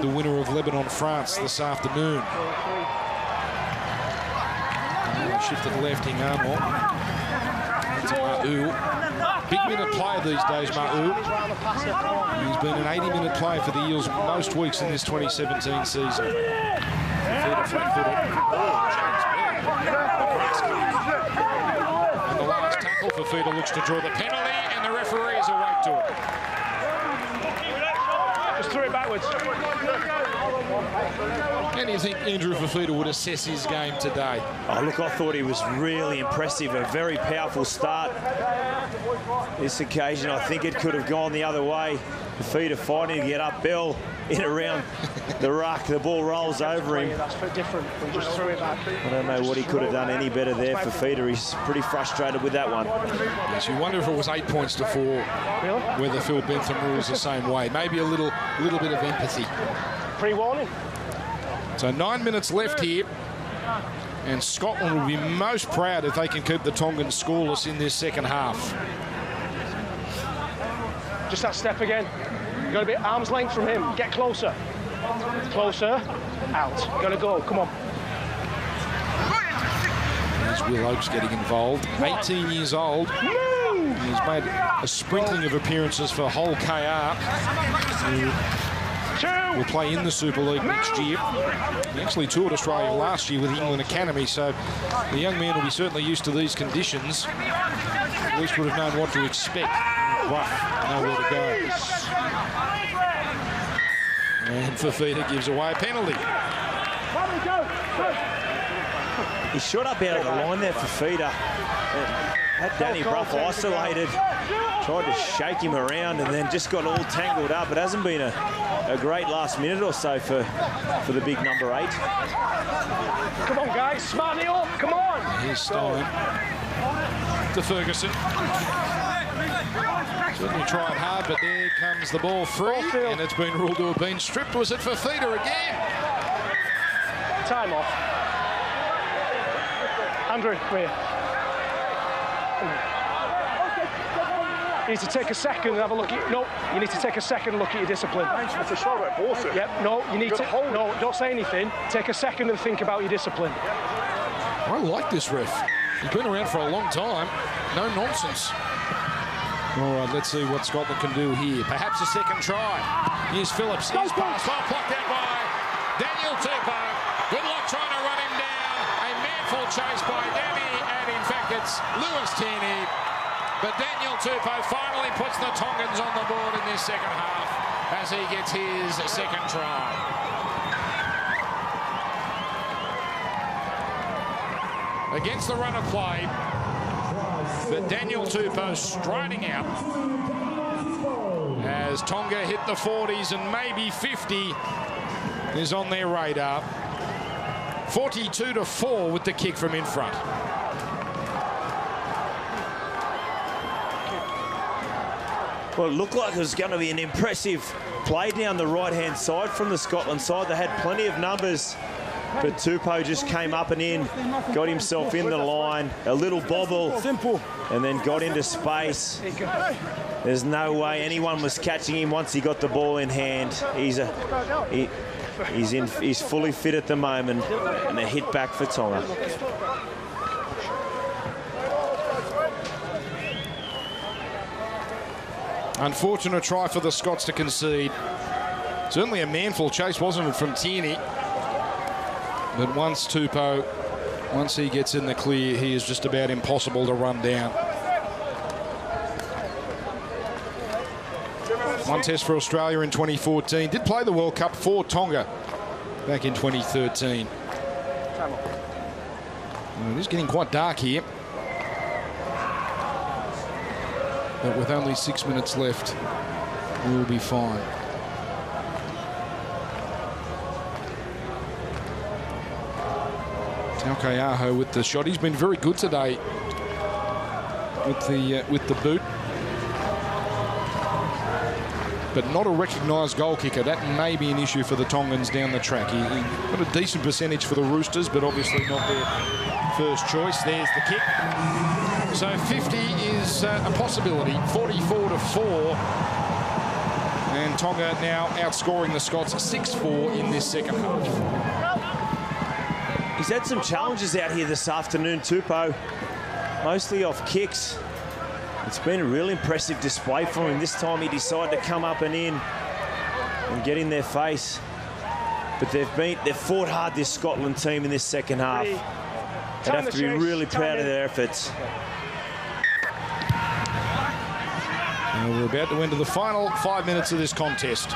the winner of Lebanon-France this afternoon. Shifted left, Ingamo. To Ma'u. Big minute player these days, Ma'u. He's been an 80-minute player for the Eels most weeks in this 2017 season. And the last tackle, Fafita looks to draw the penalty, and the referee is awake to it. Just threw it backwards. And do you think Andrew Fafita would assess his game today? Oh, look, I thought he was really impressive. A very powerful start. This occasion, I think it could have gone the other way. Fafita fighting to get up. Bell in around the ruck. The ball rolls over him. That's a bit different. We just threw it back. I don't know what he could have done any better there. Fafita, he's pretty frustrated with that one. Yes, you wonder if it was 8 points to 4, whether Phil Bentham rules the same way. Maybe a little bit of empathy. Pre-warning. So 9 minutes left here. And Scotland will be most proud if they can keep the Tongans scoreless in this second half. Just that step again. You've got to be arm's length from him. Get closer. Closer. Out. Got to go. Come on. There's Will Oakes getting involved. 18 years old. He's made a sprinkling of appearances for Hull KR. Will play in the Super League next year. He actually toured Australia last year with the England Academy, so the young man will be certainly used to these conditions. At least would have known what to expect. Rough, nowhere to go. And Fafita gives away a penalty. He shot up out of the line there, Fafita. Had Danny Brough isolated. Tried to shake him around and then just got all tangled up. It hasn't been a great last minute or so for the big number 8. Come on, guys. Smarten it up. Come on. Here's Stein. to Ferguson. Certainly tried hard, but there comes the ball free, and it's been ruled to have been stripped. Was it Fafita again? Time off. Andrew, come here. You need to take a second and have a look at... No, you need to take a second and look at your discipline. It's a shot at Borsa. Yep, no, you need to... No, don't say anything. Take a second and think about your discipline. I like this ref. He's been around for a long time. No nonsense. All right, let's see what Scotland can do here. Perhaps a second try. Here's Phillips. Here's pass. Well blocked out by Daniel Tupou. Good luck trying to run him down. A manful chase by Danny, and in fact it's Lewis Tierney. But Daniel Tupou finally puts the Tongans on the board in this second half as he gets his second try. Against the run of play, but Daniel Tupou striding out as Tonga hit the 40s and maybe 50 is on their radar. 42-4 with the kick from in front. Well, it looked like it was going to be an impressive play down the right-hand side from the Scotland side. They had plenty of numbers, but Tupou just came up and in, got himself in the line, a little bobble, and then got into space. There's no way anyone was catching him once he got the ball in hand. He's fully fit at the moment, and a hit back for Tonga. Unfortunate try for the Scots to concede. Certainly a manful chase, wasn't it, from Tierney? But once Tupou, once he gets in the clear, he is just about impossible to run down. One test for Australia in 2014. Did play the World Cup for Tonga back in 2013. It is getting quite dark here. But with only 6 minutes left, we'll be fine. Taukei'aho with the shot. He's been very good today with the boot. But not a recognised goal kicker. That may be an issue for the Tongans down the track. He got a decent percentage for the Roosters, but obviously not their first choice. There's the kick. So 50 is a possibility. 44-4. And Tonga now outscoring the Scots 6-4 in this second half. He's had some challenges out here this afternoon, Tupou, mostly off kicks. It's been a real impressive display from him. This time he decided to come up and in and get in their face. But they've fought hard, this Scotland team, in this second half. They'd have to be really proud of their efforts. And we're about to enter the final 5 minutes of this contest.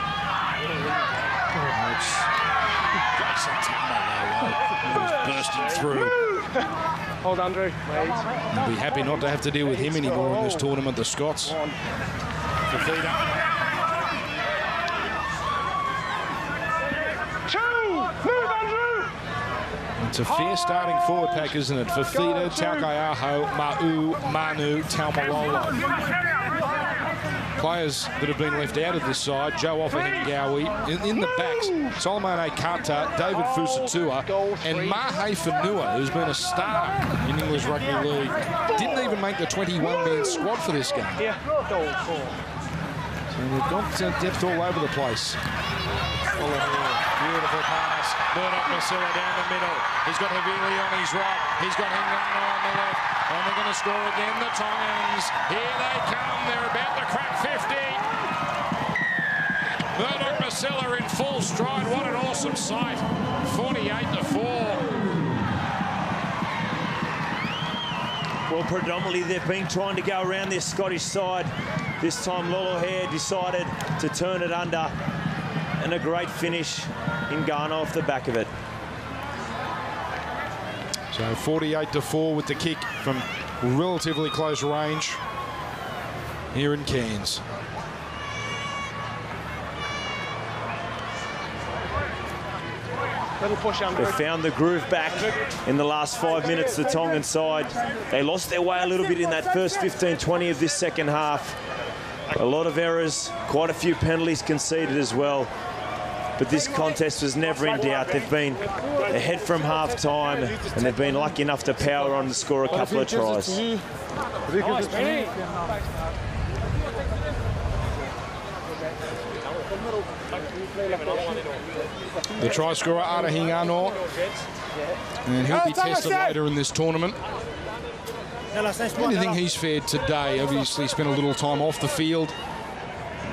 He's bursting through. Hold Andrew. I'll be happy not to have to deal with him anymore in this tournament, the Scots. Fafita. Move, Andrew! It's a fair starting forward pack, isn't it? Fafita, Taukei'aho, Manu, Taumalolo. Players that have been left out of this side, Joe Offahengawi. In the backs, Solomone Kata, David Fusatua, and Mahe Whenua, who's been a star in English Rugby League. Didn't even make the 21-man squad for this game. So they've got depth all over the place. Beautiful pass. Murdoch Masilla down the middle. He's got Havili on his right. He's got Hingano on the left. And they're going to score again, the Tongans. Here they come. They're about to crack 50. Murdoch Masilla in full stride. What an awesome sight. 48-4. Well, predominantly they've been trying to go around this Scottish side. This time Lolo Hare decided to turn it under. And a great finish in Ghana off the back of it. So 48-4 with the kick from relatively close range here in Cairns. Little push, Andrew. They found the groove back in the last 5 minutes, the Tongan side. They lost their way a little bit in that first 15-20 of this second half. A lot of errors, quite a few penalties conceded as well. But this contest was never in doubt. They've been ahead from half-time, and they've been lucky enough to power on to score a couple of tries. The try scorer, Arahingano, and he'll be tested later in this tournament. I think he's fared today. Obviously, he spent a little time off the field,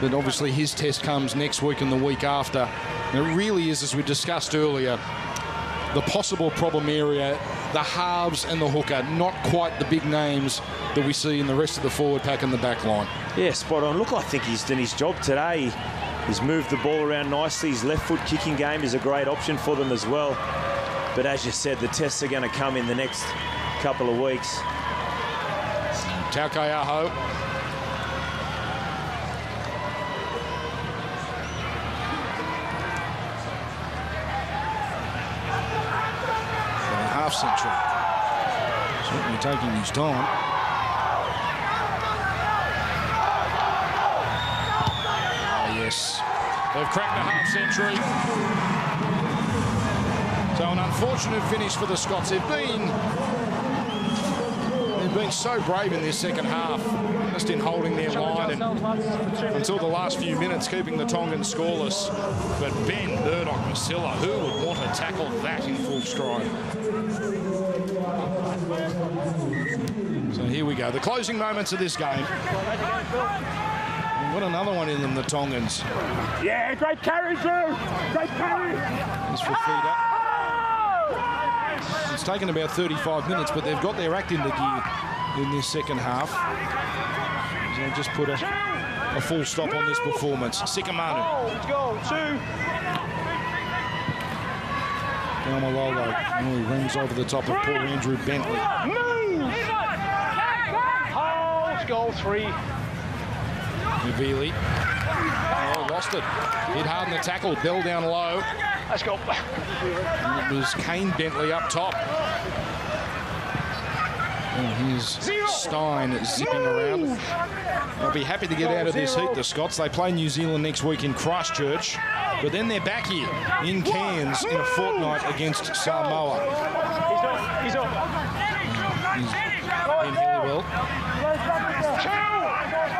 but obviously his test comes next week and the week after. And it really is, as we discussed earlier, the possible problem area, the halves and the hooker, not quite the big names that we see in the rest of the forward pack and the back line. Yeah, spot on. Look, I think he's done his job today. He's moved the ball around nicely. His left foot kicking game is a great option for them as well. But as you said, the tests are going to come in the next couple of weeks. Taukeaho. Half century. Certainly taking his time. Yes, they've cracked a half century. So an unfortunate finish for the Scots. They've been so brave in this second half, just in holding their line and until the last few minutes, keeping the Tongans scoreless. But Ben Murdoch-Masila, who would want to tackle that in full stride? So here we go, the closing moments of this game. Got another one in them, the Tongans. Yeah, great carry, Drew. Great carry. It's for Fida. It's taken about 35 minutes, but they've got their act into gear in this second half. So just put a full stop on this performance. Sikamanu. Let's go, 2. Malolo. Oh, he rings over the top of poor Andrew Bentley. Move! Let's go, 3. Navili. Oh, lost it. Hit hard in the tackle. Bell down low. Let's go. And it was Kane Bentley up top. And here's Stein zipping around. They'll be happy to get out of this heat, the Scots. They play New Zealand next week in Christchurch. But then they're back here in Cairns in a fortnight against Samoa. He's up. He's in Helliwell.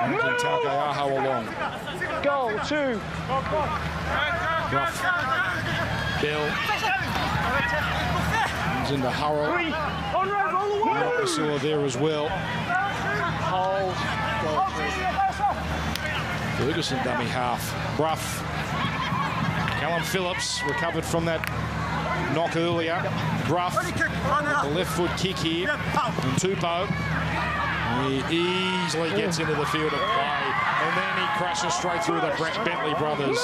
And Taukeaho along. Go, 2. Rough. Bell. Comes into Hurrell. Priscilla there as well. Hold. Ferguson dummy half. Bruff. Callum Phillips recovered from that knock earlier. Bruff. The left foot kick here. And Tupou. He easily gets into the field of play, and then he crashes straight through the Bentley brothers.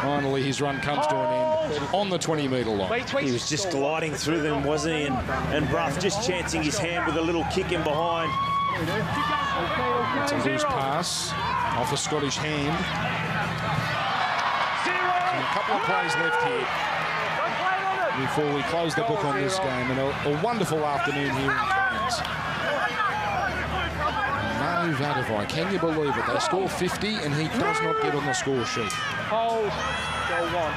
Finally, his run comes to an end on the 20-metre line. He was just gliding through them, wasn't he? And Bruff just chancing his hand with a little kick in behind. It's a loose pass off a Scottish hand. And a couple of plays left here before we close the book on this game. And a wonderful afternoon here in Cairns. No Vadavai, can you believe it? They score 50 and he does not get on the score sheet. Hold. Go, 1.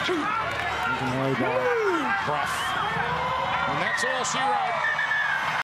Taken away by Bruff. And that's all she wrote.